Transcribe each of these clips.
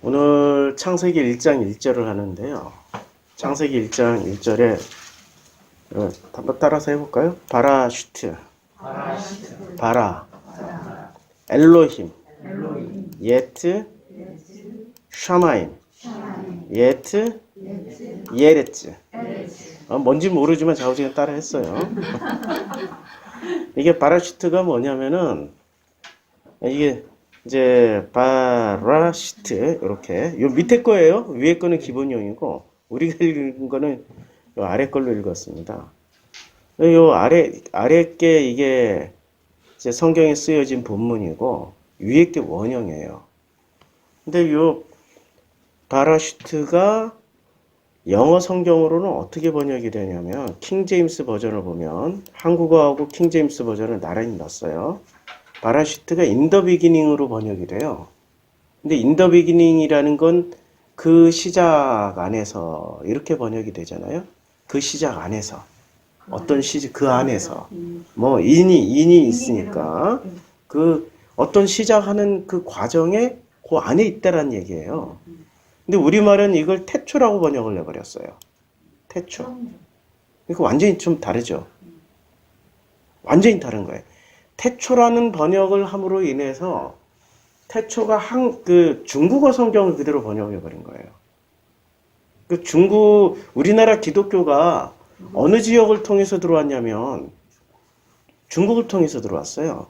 오늘 창세기 1장 1절을 하는데요. 창세기 1장 1절에 한번 따라서 해볼까요? 바라슈트, 바라, 엘로힘, 예트, 샤마임, 예트, 예레츠. 뭔지 모르지만 자우지가 따라 했어요. 이게 바라슈트가 뭐냐면은 이게 이제 바라시트 이렇게 요 밑에 거예요. 위에 거는 기본형이고 우리가 읽은 거는 요 아래 걸로 읽었습니다. 요 아래 게 이게 이제 성경에 쓰여진 본문이고 위에 게 원형이에요. 근데 요 바라시트가 영어 성경으로는 어떻게 번역이 되냐면 킹제임스 버전을 보면 한국어하고 킹제임스 버전을 나란히 넣었어요. 바라시트가 in the beginning으로 번역이 돼요. 근데 in the beginning이라는 건 그 시작 안에서 이렇게 번역이 되잖아요. 그 시작 안에서 어떤 시작 그 안에서 뭐 인이 있으니까 그 어떤 시작하는 그 과정에 그 안에 있다라는 얘기예요. 근데 우리말은 이걸 태초라고 번역을 해버렸어요. 태초. 그러니까 완전히 좀 다르죠. 완전히 다른 거예요. 태초라는 번역을 함으로 인해서 태초가 중국어 성경을 그대로 번역해 버린 거예요. 우리나라 기독교가 어느 지역을 통해서 들어왔냐면 중국을 통해서 들어왔어요.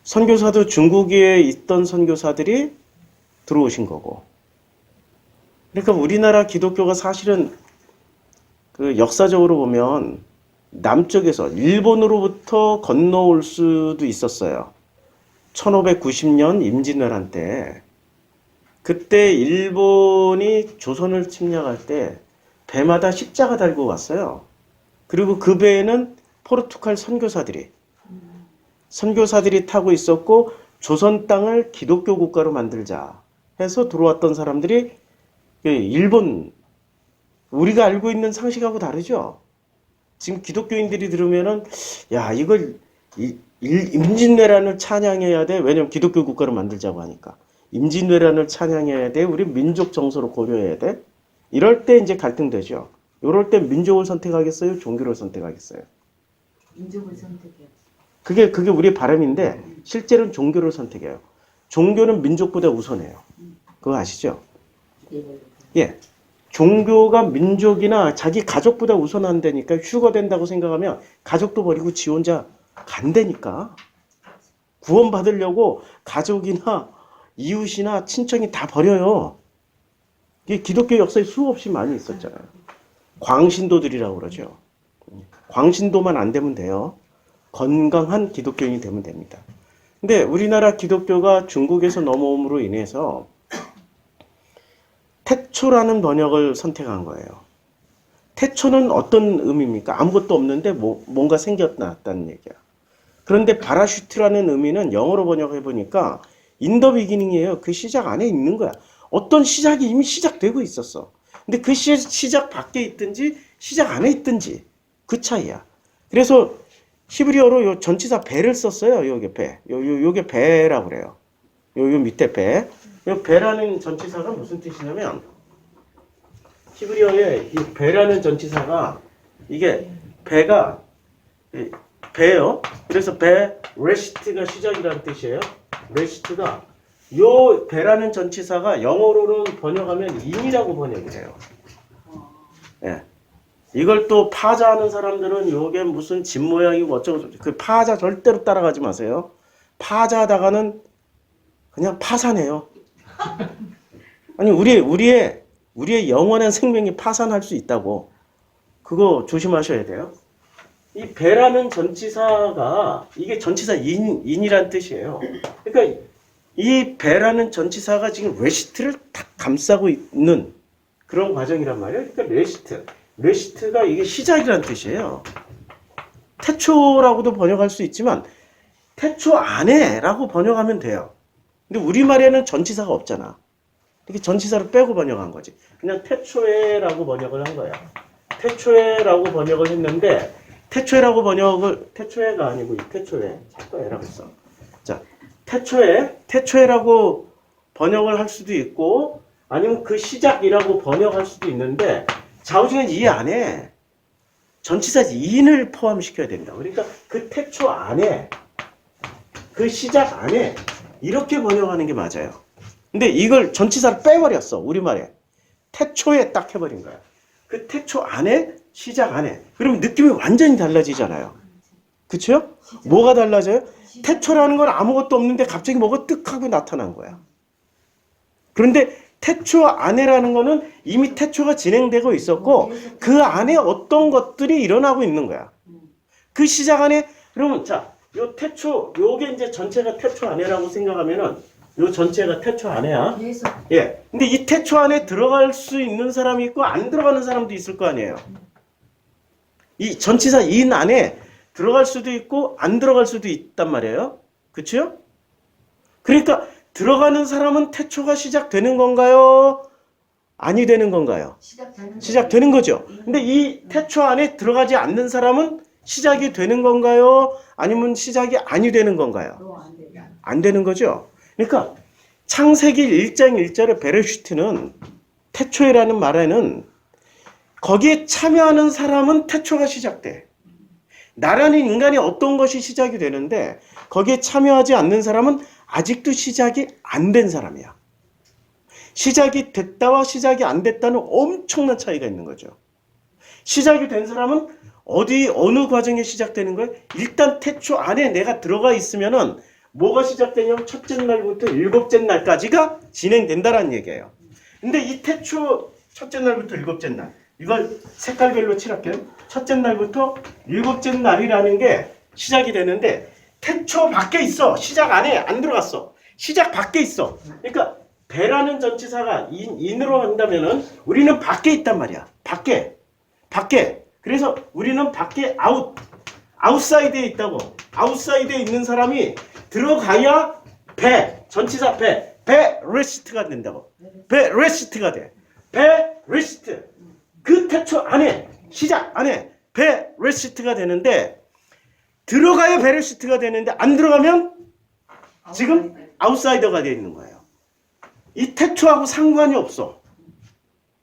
선교사도 중국에 있던 선교사들이 들어오신 거고. 그러니까 우리나라 기독교가 사실은 그 역사적으로 보면 남쪽에서 일본으로부터 건너올 수도 있었어요. 1590년 임진왜란 때 그때 일본이 조선을 침략할 때 배마다 십자가 달고 왔어요. 그리고 그 배에는 포르투갈 선교사들이 타고 있었고 조선 땅을 기독교 국가로 만들자 해서 들어왔던 사람들이 일본 우리가 알고 있는 상식하고 다르죠. 지금 기독교인들이 들으면은 야 이걸 임진왜란을 찬양해야 돼. 왜냐면 기독교 국가를 만들자고 하니까. 임진왜란을 찬양해야 돼. 우리 민족 정서로 고려해야 돼. 이럴 때 이제 갈등되죠. 이럴 때 민족을 선택하겠어요? 종교를 선택하겠어요? 민족을 선택해요. 그게 우리의 바람인데 실제로는 종교를 선택해요. 종교는 민족보다 우선해요. 그거 아시죠? 예. 종교가 민족이나 자기 가족보다 우선한다니까 휴거된다고 생각하면 가족도 버리고 지 혼자 간다니까. 구원받으려고 가족이나 이웃이나 친척이 다 버려요. 이게 기독교 역사에 수없이 많이 있었잖아요. 광신도들이라고 그러죠. 광신도만 안 되면 돼요. 건강한 기독교인이 되면 됩니다. 근데 우리나라 기독교가 중국에서 넘어옴으로 인해서 태초라는 번역을 선택한 거예요. 태초는 어떤 의미입니까? 아무것도 없는데 뭔가 생겼다는 얘기야. 그런데 바라슈트라는 의미는 영어로 번역해 보니까 in the beginning이에요. 그 시작 안에 있는 거야. 어떤 시작이 이미 시작되고 있었어. 근데 그 시작 밖에 있든지 시작 안에 있든지 그 차이야. 그래서 히브리어로 요 전치사 배를 썼어요. 요게 배. 요게 배라고 그래요. 요 밑에 배. 요 배라는 전치사가 무슨 뜻이냐면 히브리어에 이 배라는 전치사가 이게 배가 배요. 그래서 레시트가 시작이라는 뜻이에요. 레시트가 요 배라는 전치사가 영어로는 번역하면 인이라고 번역이 돼요. 예. 이걸 또 파자하는 사람들은 요게 무슨 집 모양이고 어쩌고 그 파자 절대로 따라가지 마세요. 파자하다가는 그냥 파산해요. 아니 우리의 영원한 생명이 파산할 수 있다고. 그거 조심하셔야 돼요. 이 배라는 전치사가 이게 전치사 인이란 뜻이에요. 그러니까 이 배라는 전치사가 지금 레시트를 딱 감싸고 있는 그런 과정이란 말이에요. 그러니까 레시트가 이게 시작이란 뜻이에요. 태초라고도 번역할 수 있지만 태초 안에라고 번역하면 돼요. 근데 우리말에는 전치사가 없잖아. 이렇게 전치사를 빼고 번역한 거지. 그냥 태초에라고 번역을 한 거야. 태초에라고 번역을 했는데 태초에가 아니고 태초에 자꾸 에라고 했어. 자, 태초에라고 번역을 할 수도 있고 아니면 그 시작이라고 번역할 수도 있는데 좌우중은 이 안에 전치사 in을 포함시켜야 된다. 그러니까 그 태초 안에 그 시작 안에 이렇게 번역하는 게 맞아요. 근데 이걸 전치사를 빼버렸어. 우리말에. 태초에 딱 해버린 거야. 그 태초 안에 시작 안에. 그러면 느낌이 완전히 달라지잖아요. 그쵸? 뭐가 달라져요? 태초라는 건 아무것도 없는데 갑자기 뭐가 뜩 하고 나타난 거야. 그런데 태초 안에라는 거는 이미 태초가 진행되고 있었고 그 안에 어떤 것들이 일어나고 있는 거야. 그 시작 안에 그러면 자, 요 태초 요게 이제 전체가 태초 안에라고 생각하면은 요 전체가 태초 안에야. 그래서 예. 근데 이 태초 안에 들어갈 수 있는 사람이 있고 안 들어가는 사람도 있을 거 아니에요. 이 전치사 in 안에 들어갈 수도 있고 안 들어갈 수도 있단 말이에요. 그렇죠? 그러니까 들어가는 사람은 태초가 시작되는 건가요? 아니 되는 건가요? 시작되는 거죠. 근데 이 태초 안에 들어가지 않는 사람은 시작이 되는 건가요? 아니면 시작이 아니 되는 건가요? 안 되는 거죠. 그러니까 창세기 1장 1절의 베레시트는 태초에라는 말에는 거기에 참여하는 사람은 태초가 시작돼. 나라는 인간이 어떤 것이 시작이 되는데 거기에 참여하지 않는 사람은 아직도 시작이 안 된 사람이야. 시작이 됐다와 시작이 안 됐다는 엄청난 차이가 있는 거죠. 시작이 된 사람은 어느 과정에 시작되는 거예요? 일단 태초 안에 내가 들어가 있으면은 뭐가 시작되냐면 첫째 날부터 일곱째 날까지가 진행된다라는 얘기예요. 근데 이 태초 첫째 날부터 일곱째 날 이걸 색깔별로 칠할게요. 첫째 날부터 일곱째 날이라는 게 시작이 되는데 태초 밖에 있어. 시작 안에 안 들어갔어. 시작 밖에 있어. 그러니까 배라는 전치사가 in으로 한다면은 우리는 밖에 있단 말이야. 밖에. 그래서 우리는 밖에 아웃사이드에 있다고. 아웃사이드에 있는 사람이 들어가야 전치사 레시트가 된다고. 레시트가 돼. 레시트. 그 태초 안에, 시작 안에 레시트가 되는데 들어가야 베레시트가 되는데 안 들어가면 지금 아웃사이더가 되어 있는 거예요. 이 태초하고 상관이 없어.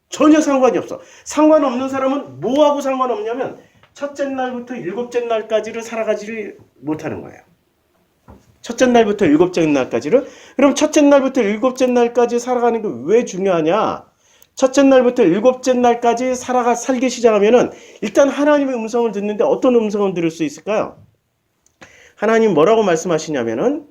전혀 상관이 없어. 상관없는 사람은 뭐하고 상관없냐면 첫째 날부터 일곱째 날까지를 살아가지를 못하는 거예요. 첫째 날부터 일곱째 날까지를. 그럼 첫째 날부터 일곱째 날까지 살아가는 게 왜 중요하냐? 첫째 날부터 일곱째 날까지 살기 시작하면은 일단 하나님의 음성을 듣는데 어떤 음성을 들을 수 있을까요? 하나님 뭐라고 말씀하시냐면은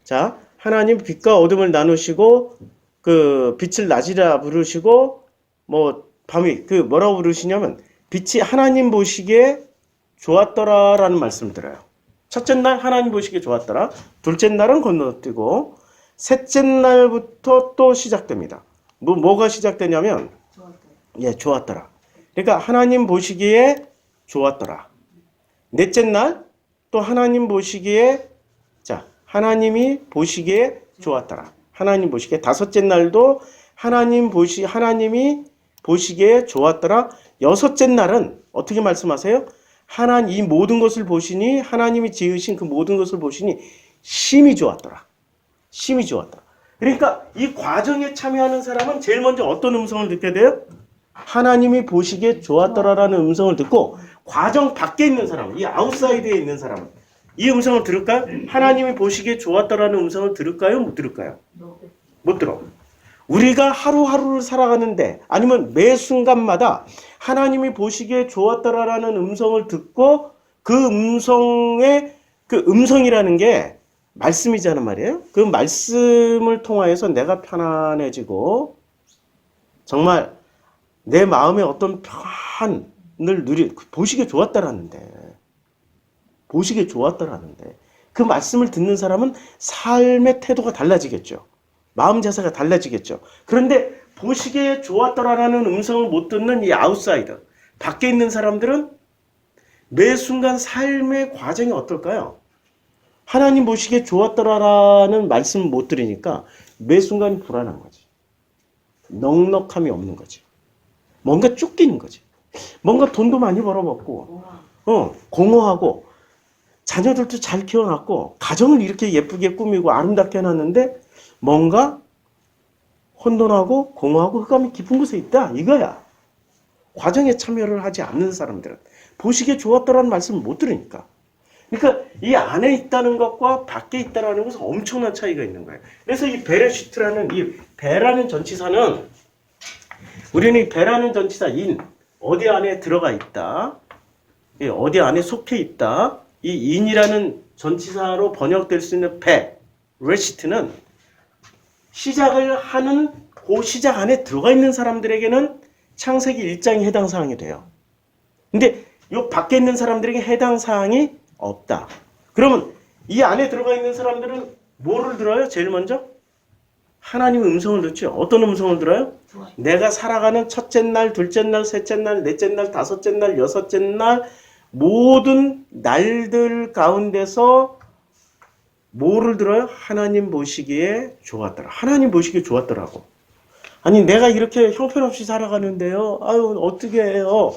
자, 하나님 빛과 어둠을 나누시고 그 빛을 낮이라 부르시고 뭐 밤이 그 뭐라고 부르시냐면 빛이 하나님 보시기에 좋았더라라는 말씀을 들어요. 첫째 날 하나님 보시기에 좋았더라. 둘째 날은 건너뛰고 셋째 날부터 또 시작됩니다. 뭐가 시작되냐면 좋았더라. 그러니까 하나님 보시기에 좋았더라. 넷째 날 또 하나님 보시기에 하나님이 보시기에 좋았더라. 하나님 보시기에 다섯째 날도 하나님이 보시기에 좋았더라. 여섯째 날은 어떻게 말씀하세요? 하나님 이 모든 것을 보시니 하나님이 지으신 그 모든 것을 보시니 심히 좋았더라. 심히 좋았더라. 그러니까 이 과정에 참여하는 사람은 제일 먼저 어떤 음성을 듣게 돼요? 하나님이 보시기에 좋았더라라는 음성을 듣고 과정 밖에 있는 사람, 이 아웃사이드에 있는 사람은 이 음성을 들을까요? 하나님이 보시기에 좋았더라는 음성을 들을까요? 못 들을까요? 못 들어. 우리가 하루하루를 살아가는데 아니면 매 순간마다 하나님이 보시기에 좋았더라라는 음성을 듣고 그 음성의 그 음성이라는 게 말씀이잖아 말이에요. 그 말씀을 통하여서 내가 편안해지고 정말 내 마음에 어떤 평안을 보시기에 좋았다라는데 그 말씀을 듣는 사람은 삶의 태도가 달라지겠죠. 마음 자세가 달라지겠죠. 그런데 보시기에 좋았더라라는 음성을 못 듣는 이 아웃사이더 밖에 있는 사람들은 매 순간 삶의 과정이 어떨까요? 하나님 보시기에 좋았더라라는 말씀을 못 들으니까 매 순간이 불안한 거지. 넉넉함이 없는 거지. 뭔가 쫓기는 거지. 뭔가 돈도 많이 벌어먹고 공허하고 자녀들도 잘 키워놨고 가정을 이렇게 예쁘게 꾸미고 아름답게 해놨는데 뭔가 혼돈하고 공허하고 흑암이 깊은 곳에 있다. 이거야. 과정에 참여를 하지 않는 사람들은. 보시기에 좋았다라는 말씀을 못 들으니까. 그러니까 이 안에 있다는 것과 밖에 있다는 것은 엄청난 차이가 있는 거예요. 그래서 이 베레시트라는 이 배라는 전치사는 우리는 이 배라는 전치사 인 어디 안에 들어가 있다. 어디 안에 속해 있다. 이 인이라는 전치사로 번역될 수 있는 배, 레시트는 시작을 하는 그 시작 안에 들어가 있는 사람들에게는 창세기 1장이 해당 사항이 돼요. 근데 요 밖에 있는 사람들에게 해당 사항이 없다. 그러면 이 안에 들어가 있는 사람들은 뭐를 들어요? 제일 먼저? 하나님의 음성을 듣죠. 어떤 음성을 들어요? 내가 살아가는 첫째 날, 둘째 날, 셋째 날, 넷째 날, 다섯째 날, 여섯째 날 모든 날들 가운데서 뭐를 들어요? 하나님 보시기에 좋았더라. 하나님 보시기에 좋았더라고. 아니 내가 이렇게 형편없이 살아가는데요. 아유 어떻게 해요?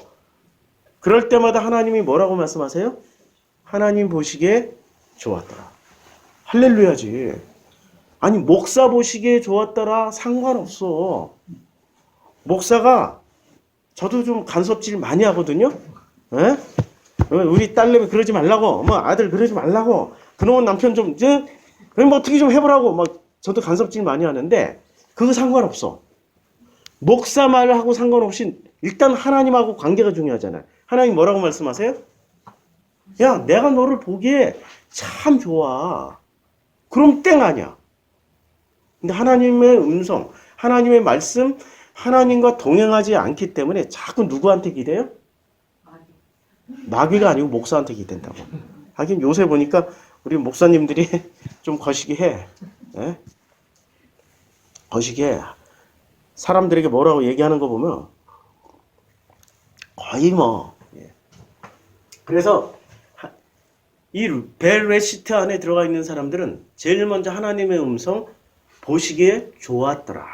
그럴 때마다 하나님이 뭐라고 말씀하세요? 하나님 보시기에 좋았더라. 할렐루야지. 아니 목사 보시기에 좋았더라. 상관없어. 목사가 저도 좀 간섭질 많이 하거든요. 에? 우리 딸내미 그러지 말라고. 뭐 아들 그러지 말라고. 그놈은 남편 좀 그럼 뭐 어떻게 좀 해보라고. 막 저도 간섭질 많이 하는데 그거 상관없어. 목사 말하고 상관없이 일단 하나님하고 관계가 중요하잖아요. 하나님 뭐라고 말씀하세요? 야, 내가 너를 보기에 참 좋아. 그럼 땡 아니야. 근데 하나님의 음성, 하나님의 말씀, 하나님과 동행하지 않기 때문에 자꾸 누구한테 기대요? 마귀가 아니고 목사한테 기댄다고. 하긴 요새 보니까 우리 목사님들이 좀 거시기해. 예? 거시기해. 사람들에게 뭐라고 얘기하는 거 보면 거의 뭐. 예. 그래서 이 벨레시트 안에 들어가 있는 사람들은 제일 먼저 하나님의 음성 보시기에 좋았더라.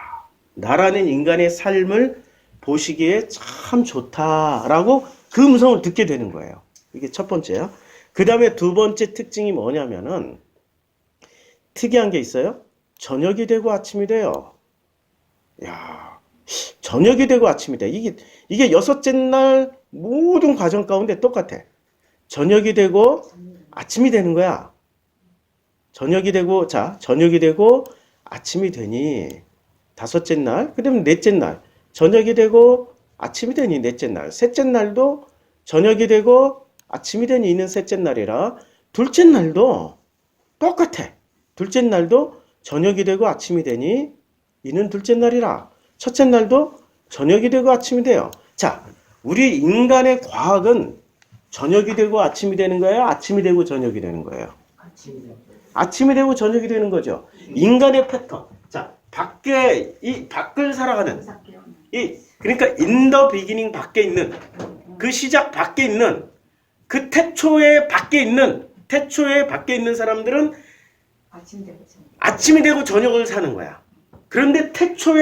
나라는 인간의 삶을 보시기에 참 좋다라고 그 음성을 듣게 되는 거예요. 이게 첫 번째야. 그 다음에 두 번째 특징이 뭐냐면은 특이한 게 있어요. 저녁이 되고 아침이 돼요. 야, 저녁이 되고 아침이 돼. 이게 여섯째 날 모든 과정 가운데 똑같아. 저녁이 되고 아침이 되는 거야. 저녁이 되고 아침이 되니 다섯째 날, 그다음에 넷째 날 저녁이 되고 아침이 되니 넷째 날, 셋째 날도 저녁이 되고 아침이 되니 이는 셋째 날이라. 둘째 날도 똑같아. 둘째 날도 저녁이 되고 아침이 되니 이는 둘째 날이라. 첫째 날도 저녁이 되고 아침이 돼요. 자, 우리 인간의 과학은 저녁이 되고 아침이 되는 거예요? 아침이 되고 저녁이 되는 거예요? 아침이 되고 저녁이 되는 거죠. 인간의 패턴. 자, 밖을 살아가는 그러니까 in the beginning 밖에 있는 그 시작 밖에 있는 그 태초에 밖에 있는 사람들은 아침이 되고 저녁을 사는 거야. 그런데 태초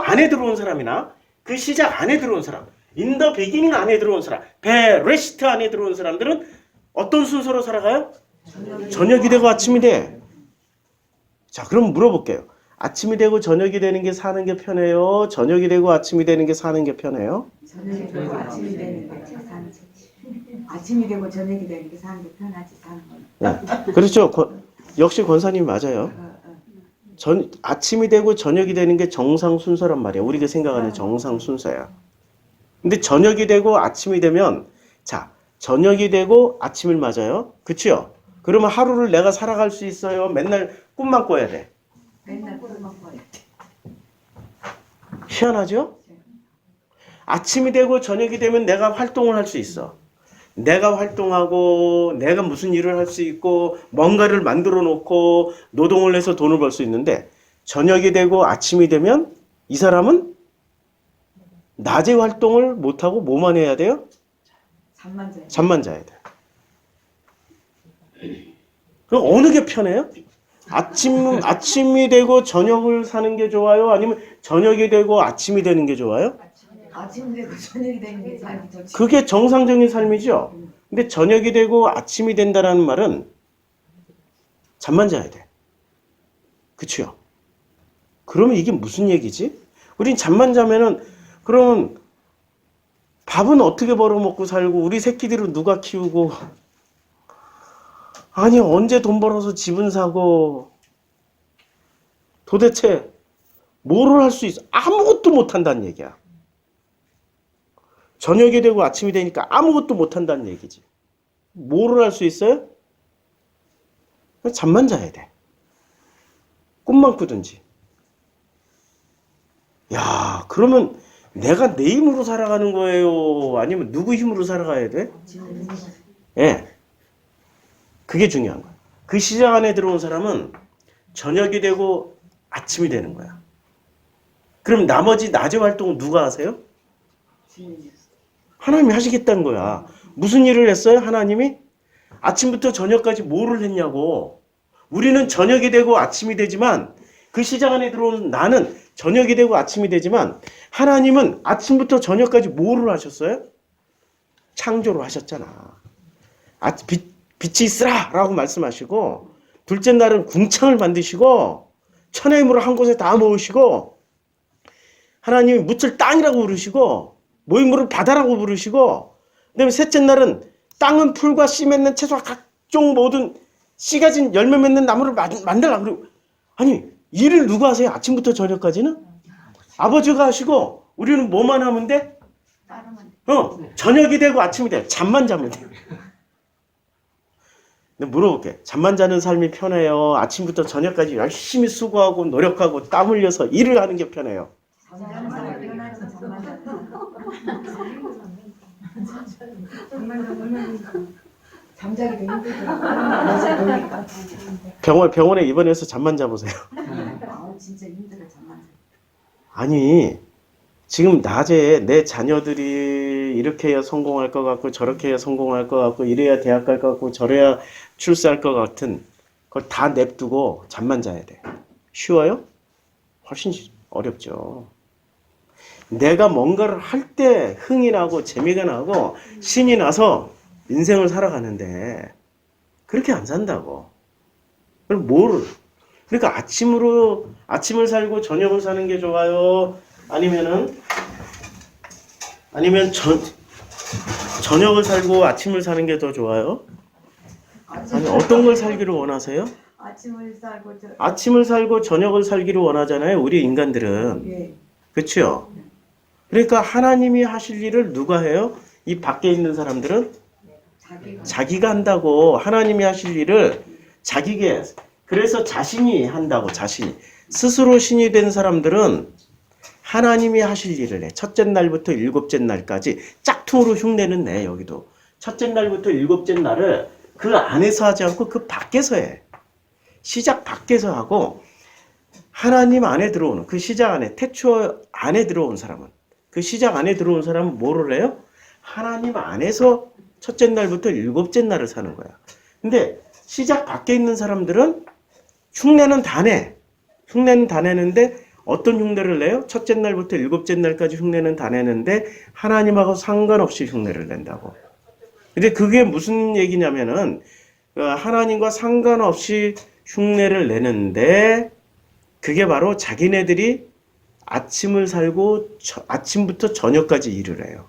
안에 들어온 사람이나 그 시작 안에 들어온 사람, in the beginning 안에 들어온 사람, 베레시트 안에 들어온 사람들은 어떤 순서로 살아가요? 저녁이 되고 아침이 돼. 자, 그럼 물어볼게요. 아침이 되고 저녁이 되는 게 사는 게 편해요? 저녁이 되고 아침이 되는 게 사는 게 편해요? 저녁이 되고 아침이 되는 게 사는 게 아침이 되고 저녁이 되는 게 사는 게 편하지 사는 건. 네, 그렇죠. 역시 권사님 맞아요. 아침이 되고 저녁이 되는 게 정상 순서란 말이야. 우리가 생각하는 정상 순서야. 근데 저녁이 되고 아침이 되면 자, 저녁이 되고 아침을 맞아요. 그치요? 그러면 하루를 내가 살아갈 수 있어요? 맨날 꿈만 꿔야 돼? 맨날 꿈만 꿔야 돼. 희한하죠? 아침이 되고 저녁이 되면 내가 활동을 할 수 있어. 내가 활동하고 내가 무슨 일을 할 수 있고 뭔가를 만들어 놓고 노동을 해서 돈을 벌 수 있는데 저녁이 되고 아침이 되면 이 사람은 낮에 활동을 못하고 뭐만 해야 돼요? 잠만 자야 돼. 그럼 어느 게 편해요? 아침이 되고 저녁을 사는 게 좋아요? 아니면 저녁이 되고 아침이 되는 게 좋아요? 아침이 되고 저녁이 되는 게 삶이 좋지. 그게 정상적인 삶이죠. 근데 저녁이 되고 아침이 된다는 말은 잠만 자야 돼. 그치요? 그러면 이게 무슨 얘기지? 우린 잠만 자면은 그러면 밥은 어떻게 벌어먹고 살고 우리 새끼들은 누가 키우고 아니 언제 돈 벌어서 집은 사고 도대체 뭐를 할 수 있어? 아무것도 못한다는 얘기야. 저녁이 되고 아침이 되니까 아무것도 못한다는 얘기지. 뭐를 할 수 있어요? 잠만 자야 돼. 꿈만 꾸든지. 야, 그러면 내가 내 힘으로 살아가는 거예요? 아니면 누구 힘으로 살아가야 돼? 예. 그게 중요한 거야. 그 시장 안에 들어온 사람은 저녁이 되고 아침이 되는 거야. 그럼 나머지 낮의 활동은 누가 하세요? 하나님이 하시겠다는 거야. 무슨 일을 했어요? 하나님이? 아침부터 저녁까지 뭐를 했냐고. 우리는 저녁이 되고 아침이 되지만 그 시장 안에 들어온 나는 저녁이 되고 아침이 되지만 하나님은 아침부터 저녁까지 뭐를 하셨어요? 창조를 하셨잖아. 빛이 있으라 라고 말씀하시고 둘째 날은 궁창을 만드시고 천의 물을 한 곳에 다 모으시고 하나님이 묻을 땅이라고 부르시고 모인 물을 바다라고 부르시고 그다음에 셋째 날은 땅은 풀과 씨 맺는 채소와 각종 모든 씨 가진 열매 맺는 나무를 만들라 그러고 아니 일을 누가 하세요? 아침부터 저녁까지는? 아버지가 하시고 우리는 뭐만 하면 돼? 저녁이 되고 아침이 돼. 잠만 자면 돼. 근데 물어볼게. 잠만 자는 삶이 편해요? 아침부터 저녁까지 열심히 수고하고 노력하고 땀 흘려서 일을 하는 게 편해요? 잠자기도 힘들더라고요. 병원에 입원해서 잠만 자보세요. 진짜 힘들어 잠만 자. 아니 지금 낮에 내 자녀들이 이렇게 해야 성공할 것 같고 저렇게 해야 성공할 것 같고 이래야 대학 갈 것 같고 저래야 출세할 것 같은 그걸 다 냅두고 잠만 자야 돼. 쉬워요? 훨씬 어렵죠. 내가 뭔가를 할 때 흥이 나고 재미가 나고 신이 나서 인생을 살아가는데 그렇게 안 산다고. 그럼 뭐를? 그러니까 아침을 살고 저녁을 사는 게 좋아요? 아니면 저녁을 살고 아침을 사는 게 더 좋아요? 아니 어떤 걸 살기를 원하세요? 아침을 살고 저녁을 살기를 원하잖아요. 우리 인간들은. 예. 그렇죠? 그러니까 하나님이 하실 일을 누가 해요? 이 밖에 있는 사람들은 자기가 한다고. 하나님이 하실 일을 자기가 해요. 그래서 자신이 한다고. 자신이. 스스로 신이 된 사람들은 하나님이 하실 일을 해. 첫째 날부터 일곱째 날까지 짝퉁으로 흉내는 내. 여기도. 첫째 날부터 일곱째 날을 그 안에서 하지 않고 그 밖에서 해. 시작 밖에서 하고 하나님 안에 들어오는 그 시작 안에 태초 안에 들어온 사람은 그 시작 안에 들어온 사람은 뭐를 해요? 하나님 안에서 첫째 날부터 일곱째 날을 사는 거야. 근데 시작 밖에 있는 사람들은 흉내는 다 내. 흉내는 다 내는데 어떤 흉내를 내요? 첫째 날부터 일곱째 날까지 흉내는 다 내는데 하나님하고 상관없이 흉내를 낸다고. 근데 그게 무슨 얘기냐면은 하나님과 상관없이 흉내를 내는데 그게 바로 자기네들이 아침을 살고 아침부터 저녁까지 일을 해요.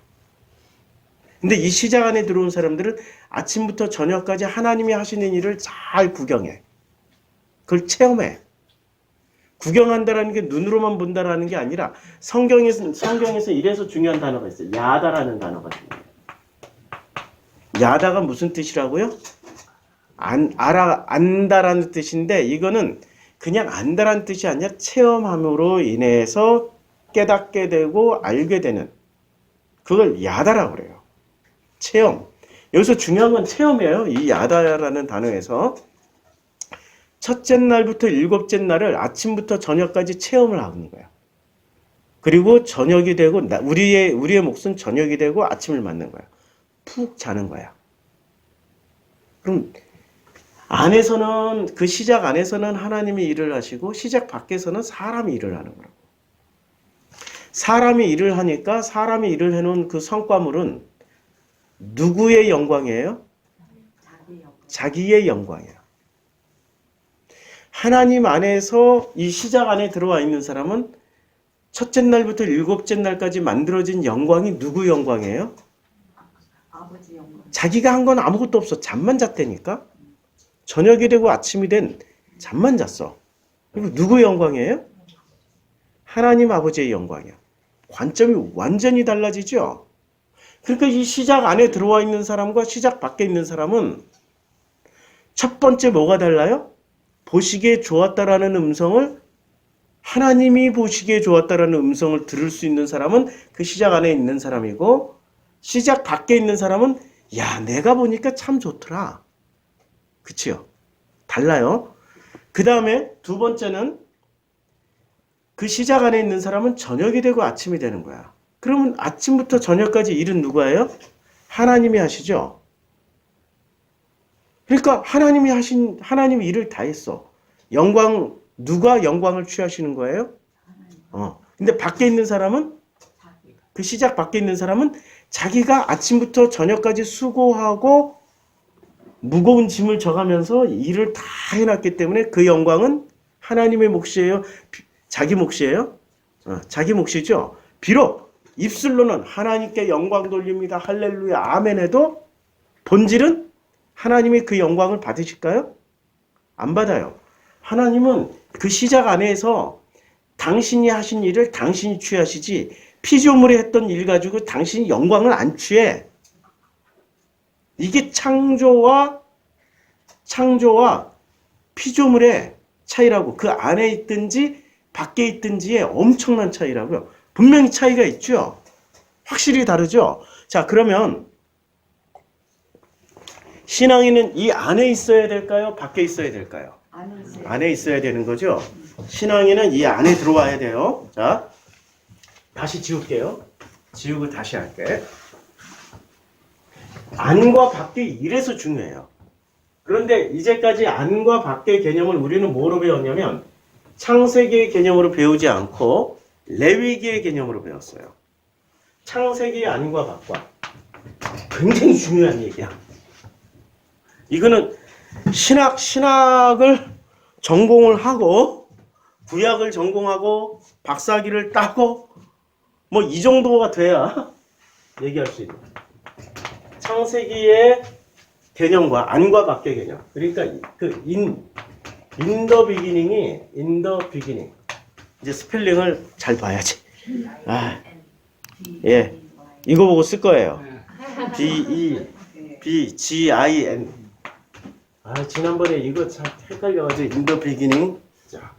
근데 이 시작 안에 들어온 사람들은 아침부터 저녁까지 하나님이 하시는 일을 잘 구경해. 그걸 체험해. 구경한다라는 게 눈으로만 본다라는 게 아니라 성경에서 이래서 중요한 단어가 있어요. 야다라는 단어가 중요해요. 야다가 무슨 뜻이라고요? 안다라는 뜻인데 이거는 그냥 안다라는 뜻이 아니라 체험함으로 인해서 깨닫게 되고 알게 되는 그걸 야다라고 그래요. 체험. 여기서 중요한 건 체험이에요. 이 야다라는 단어에서 첫째 날부터 일곱째 날을 아침부터 저녁까지 체험을 하는 거야. 그리고 저녁이 되고 우리의 몫은 저녁이 되고 아침을 맞는 거야. 푹 자는 거야. 그럼 안에서는 그 시작 안에서는 하나님이 일을 하시고 시작 밖에서는 사람이 일을 하는 거라고. 사람이 일을 하니까 사람이 일을 해놓은 그 성과물은 누구의 영광이에요? 자기의 영광이야. 하나님 안에서 이 시작 안에 들어와 있는 사람은 첫째 날부터 일곱째 날까지 만들어진 영광이 누구 영광이에요? 아버지 영광. 자기가 한 건 아무것도 없어. 잠만 잤다니까. 저녁이 되고 아침이 된 잠만 잤어. 이거 누구 영광이에요? 하나님 아버지의 영광이야. 관점이 완전히 달라지죠. 그러니까 이 시작 안에 들어와 있는 사람과 시작 밖에 있는 사람은 첫 번째 뭐가 달라요? 보시기에 좋았다라는 음성을, 하나님이 보시기에 좋았다라는 음성을 들을 수 있는 사람은 그 시작 안에 있는 사람이고, 시작 밖에 있는 사람은 야, 내가 보니까 참 좋더라. 그치요? 달라요. 그 다음에 두 번째는 그 시작 안에 있는 사람은 저녁이 되고 아침이 되는 거야. 그러면 아침부터 저녁까지 일은 누가 해요? 하나님이 하시죠. 그러니까 하나님이 일을 다 했어. 누가 영광을 취하시는 거예요? 근데 밖에 있는 사람은, 그 시작 밖에 있는 사람은 자기가 아침부터 저녁까지 수고하고 무거운 짐을 져가면서 일을 다 해놨기 때문에 그 영광은 하나님의 몫이에요? 자기 몫이에요? 자기 몫이죠. 비록 입술로는 하나님께 영광 돌립니다. 할렐루야 아멘 해도 본질은 하나님이 그 영광을 받으실까요? 안 받아요. 하나님은 그 시작 안에서 당신이 하신 일을 당신이 취하시지, 피조물이 했던 일 가지고 당신이 영광을 안 취해. 이게 창조와 피조물의 차이라고. 그 안에 있든지 밖에 있든지의 엄청난 차이라고요. 분명히 차이가 있죠. 확실히 다르죠. 자, 그러면 신앙인은 이 안에 있어야 될까요? 밖에 있어야 될까요? 안에 있어야 되는 거죠. 신앙인은 이 안에 들어와야 돼요. 자, 다시 지울게요. 지우고 다시 할게. 안과 밖이 이래서 중요해요. 그런데 이제까지 안과 밖의 개념을 우리는 뭐로 배웠냐면 창세기의 개념으로 배우지 않고 레위기의 개념으로 배웠어요. 창세기의 안과 밖과 굉장히 중요한 얘기야. 이거는 신학을 전공을 하고 구약을 전공하고 박사학위를 따고 뭐 이 정도가 돼야 얘기할 수 있는 창세기의 개념과 안과 밖의 개념. 그러니까 그 in the beginning 이제 스펠링을 잘 봐야지. 예, 이거 보고 쓸 거예요. B-E-B-G-I-N. 지난번에 이거 참 헷갈려가지고 in the beginning. 자,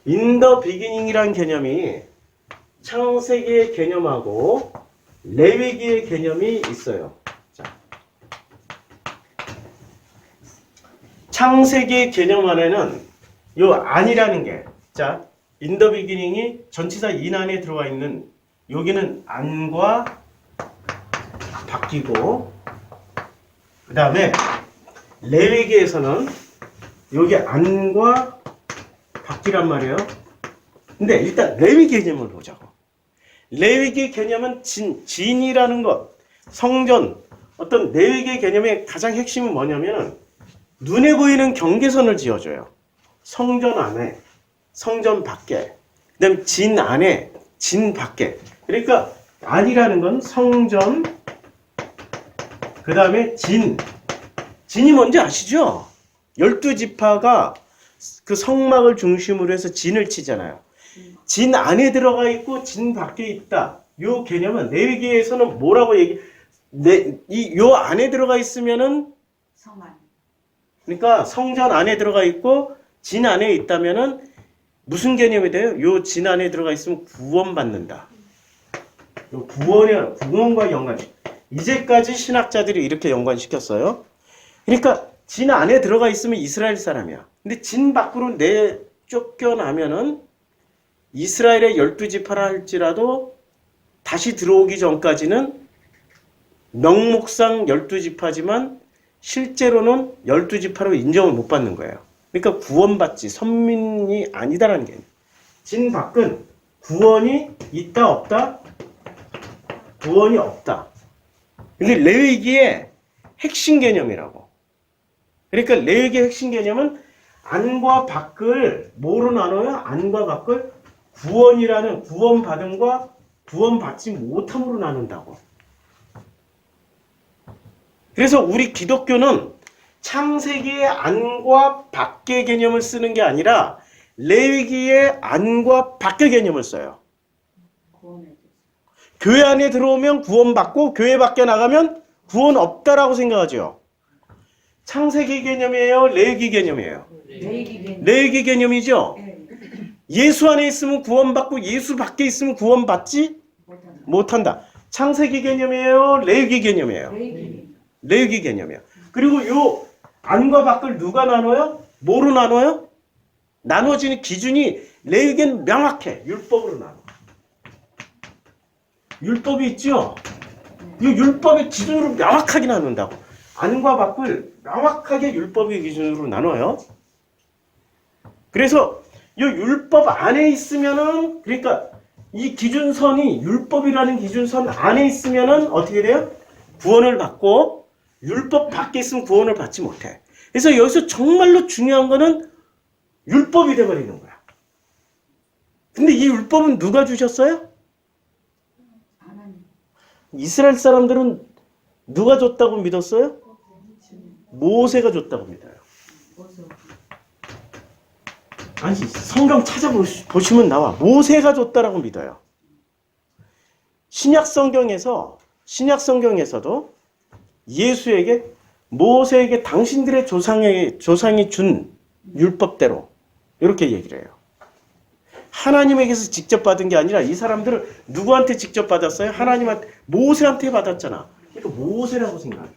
in the beginning이란 개념이 창세기의 개념하고 레위기의 개념이 있어요. 자, 창세기의 개념 안에는 요 안이라는 게, 자, in the beginning이 전치사 in 안에 들어와 있는, 여기는 안과 바뀌고, 그 다음에 레위기에서는 여기 안과 바뀌란 말이에요. 근데 일단 레위기 개념을 보자고. 레위기 개념은 진이라는 것, 성전, 어떤 레위기 개념의 가장 핵심은 뭐냐면은 눈에 보이는 경계선을 지어줘요. 성전 안에, 성전 밖에, 그 다음에 진 안에, 진 밖에. 그러니까 안이라는 건 성전, 그 다음에 진이 뭔지 아시죠? 12지파가 그 성막을 중심으로 해서 진을 치잖아요. 진 안에 들어가 있고 진 밖에 있다. 요 개념은 레위기에서는 뭐라고 요 안에 들어가 있으면은 성안. 그러니까 성전 안에 들어가 있고 진 안에 있다면은 무슨 개념이 돼요? 요 진 안에 들어가 있으면 구원받는다. 요 구원과 연관. 이제까지 신학자들이 이렇게 연관시켰어요. 그러니까 진 안에 들어가 있으면 이스라엘 사람이야. 근데 진 밖으로 쫓겨나면은 이스라엘의 12지파라 할지라도 다시 들어오기 전까지는 명목상 12지파지만 실제로는 12지파로 인정을 못 받는 거예요. 그러니까 구원받지 선민이 아니다라는 게. 진 밖은 구원이 있다 없다? 구원이 없다. 근데 레위기의 핵심 개념이라고. 그러니까 레위기의 핵심 개념은 안과 밖을 뭐로 나눠요? 안과 밖을 구원이라는 구원받음과 구원받지 못함으로 나눈다고. 그래서 우리 기독교는 창세기의 안과 밖의 개념을 쓰는 게 아니라 레위기의 안과 밖의 개념을 써요. 교회 안에 들어오면 구원받고 교회 밖에 나가면 구원 없다라고 생각하죠. 창세기 개념이에요? 레위기 개념이에요? 레위기 개념이죠. 예수 안에 있으면 구원받고 예수 밖에 있으면 구원받지 못한다. 창세기 개념이에요? 레위기 개념이에요? 레위기 개념이에요. 그리고 요 안과 밖을 누가 나눠요? 뭐로 나눠요? 나눠지는 기준이 레위기는 명확해. 율법으로 나눠. 율법이 있죠? 이 율법의 기준으로 명확하게 나눈다고. 안과 밖을 명확하게 율법의 기준으로 나눠요. 그래서 이 율법 안에 있으면은, 그러니까 이 기준선이 율법이라는 기준선 안에 있으면은 어떻게 돼요? 구원을 받고 율법 밖에 있으면 구원을 받지 못해. 그래서 여기서 정말로 중요한 거는 율법이 돼버리는 거야. 근데 이 율법은 누가 주셨어요? 이스라엘 사람들은 누가 줬다고 믿었어요? 모세가 줬다고 믿어요. 아니, 성경 찾아보시면 나와. 모세가 줬다라고 믿어요. 신약 성경에서도 예수에게, 모세에게 당신들의 조상이 준 율법대로 이렇게 얘기를 해요. 하나님에게서 직접 받은 게 아니라 이 사람들은 누구한테 직접 받았어요? 하나님한테, 모세한테 받았잖아. 그러니까 모세라고 생각해.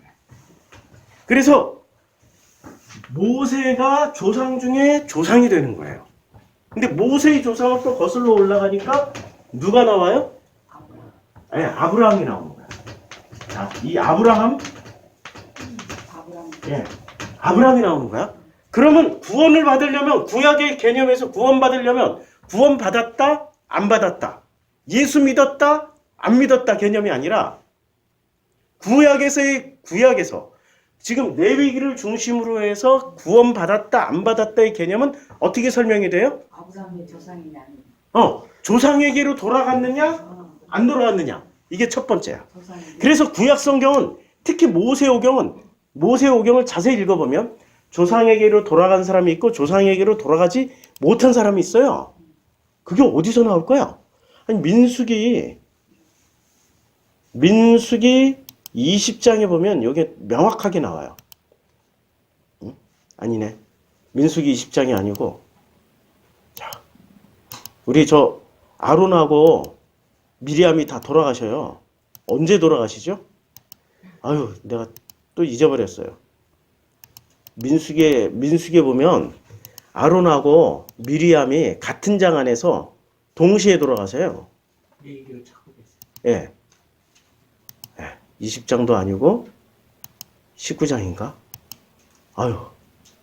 그래서 모세가 조상 중에 조상이 되는 거예요. 근데 모세의 조상을 또 거슬러 올라가니까 누가 나와요? 아니, 아브라함이 나오는 거야. 자, 이 아브라함이 나오는 거야. 그러면 구원을 받으려면, 구약의 개념에서 구원받으려면 구원받았다, 안 받았다, 예수 믿었다, 안 믿었다 개념이 아니라 구약에서 지금 레위기를 중심으로 해서 구원받았다, 안 받았다의 개념은 어떻게 설명이 돼요? 아브라함의 조상이냐? 조상에게로 돌아갔느냐, 안 돌아갔느냐. 이게 첫 번째야. 그래서 구약 성경은, 특히 모세오경을 자세히 읽어보면 조상에게로 돌아간 사람이 있고 조상에게로 돌아가지 못한 사람이 있어요. 그게 어디서 나올 거야? 아니, 민수기 20장에 보면 여기 명확하게 나와요. 응? 아니네. 민수기 20장이 아니고, 자, 우리 아론하고 미리암이 다 돌아가셔요. 언제 돌아가시죠? 아유, 내가 또 잊어버렸어요. 민수기에 보면 아론하고 미리암이 같은 장 안에서 동시에 돌아가세요. 예. 20장도 아니고 19장인가? 아유,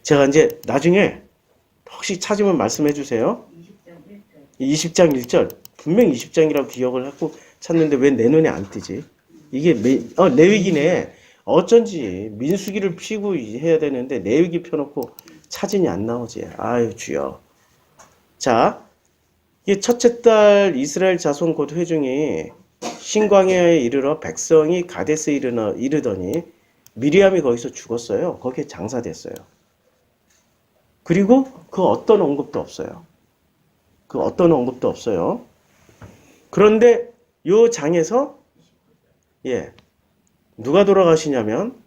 제가 이제 나중에 혹시 찾으면 말씀해 주세요. 20장 1절. 분명 20장이라고 기억을 하고 찾는데 왜 내 눈에 안 뜨지? 이게 레위기네. 어쩐지 민수기를 피고 해야 되는데 레위기 펴놓고 사진이 안 나오지. 아유, 주여. 자, 이게 첫째 달 이스라엘 자손 곧 회중이 신광야에 이르러 백성이 가데스에 이르더니 미리암이 거기서 죽었어요. 거기에 장사됐어요. 그리고 그 어떤 언급도 없어요. 그런데 요 장에서 누가 돌아가시냐면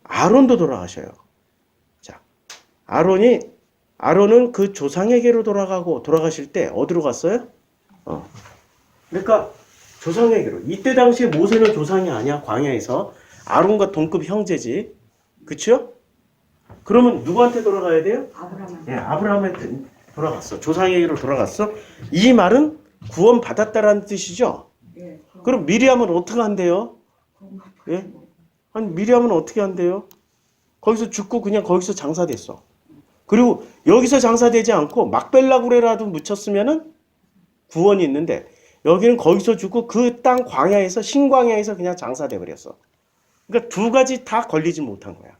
아론도 돌아가셔요. 자, 아론은 그 조상에게로 돌아가실 때 어디로 갔어요? 그러니까 조상에게로. 이때 당시에 모세는 조상이 아니야. 광야에서 아론과 동급 형제지. 그쵸? 그러면 누구한테 돌아가야 돼요? 아브라함한테 돌아갔어. 조상에게로 돌아갔어. 이 말은 구원 받았다라는 뜻이죠. 그럼 미리암은 어떻게 한대요? 예? 아니, 미리암은 어떻게 한대요? 거기서 죽고 그냥 거기서 장사됐어. 그리고 여기서 장사되지 않고 막벨라구레라도 묻혔으면은 구원이 있는데, 여기는 거기서 죽고 그 땅 광야에서, 신광야에서 그냥 장사돼 버렸어. 그러니까 두 가지 다 걸리지 못한 거야.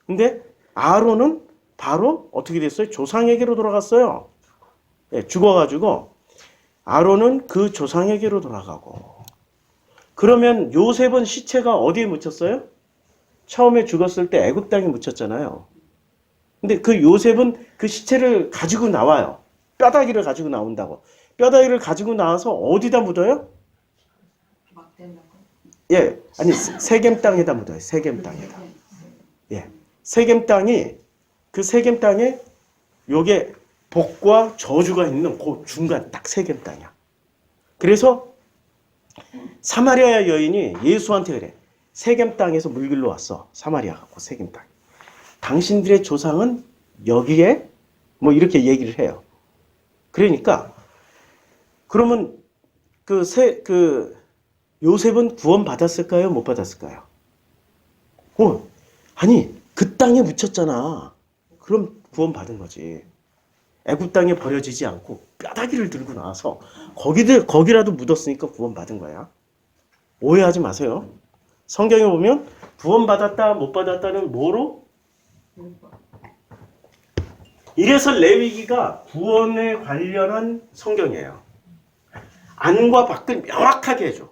근데 아론은 바로 어떻게 됐어요? 조상에게로 돌아갔어요. 예, 죽어가지고 아론은 그 조상에게로 돌아가고. 그러면 요셉은 시체가 어디에 묻혔어요? 처음에 죽었을 때 애굽 땅에 묻혔잖아요. 근데 그 요셉은 그 시체를 가지고 나와요. 뼈다귀를 가지고 나온다고. 뼈다귀를 가지고 나와서 어디다 묻어요? 막 된다고. 예, 아니 세겜 땅에다 묻어요. 세겜 땅에다. 예, 세겜 땅이 그 세겜 땅에 요게 복과 저주가 있는 그 중간 딱 세겜 땅이야. 그래서 사마리아 여인이 예수한테 그래. 세겜 땅에서 물길로 왔어. 사마리아 가고 세겜 땅. 당신들의 조상은 여기에 뭐 이렇게 얘기를 해요. 그러니까 그러면 그 요셉은 구원 받았을까요? 못 받았을까요? 아니 그 땅에 묻혔잖아. 그럼 구원 받은 거지. 애굽 땅에 버려지지 않고 뼈다귀를 들고 나와서 거기라도 묻었으니까 구원 받은 거야. 오해하지 마세요. 성경에 보면 구원 받았다 못 받았다는 뭐로? 이래서 레위기가 구원에 관련한 성경이에요. 안과 밖을 명확하게 해줘.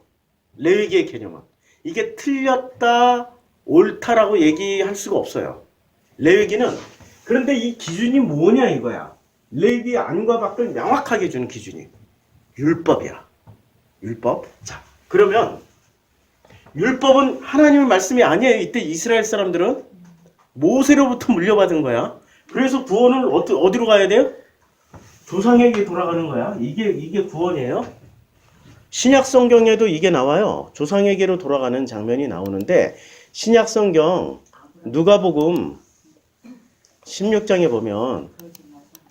레위기의 개념은. 이게 틀렸다, 옳다라고 얘기할 수가 없어요. 레위기는. 그런데 이 기준이 뭐냐 이거야. 레위기의 안과 밖을 명확하게 해주는 기준이. 율법이야. 율법. 자, 그러면 율법은 하나님의 말씀이 아니에요. 이때 이스라엘 사람들은 모세로부터 물려받은 거야. 그래서 구원을 어디로 가야 돼요? 조상에게 돌아가는 거야. 이게 구원이에요. 신약 성경에도 이게 나와요. 조상에게로 돌아가는 장면이 나오는데 신약 성경 누가복음 16장에 보면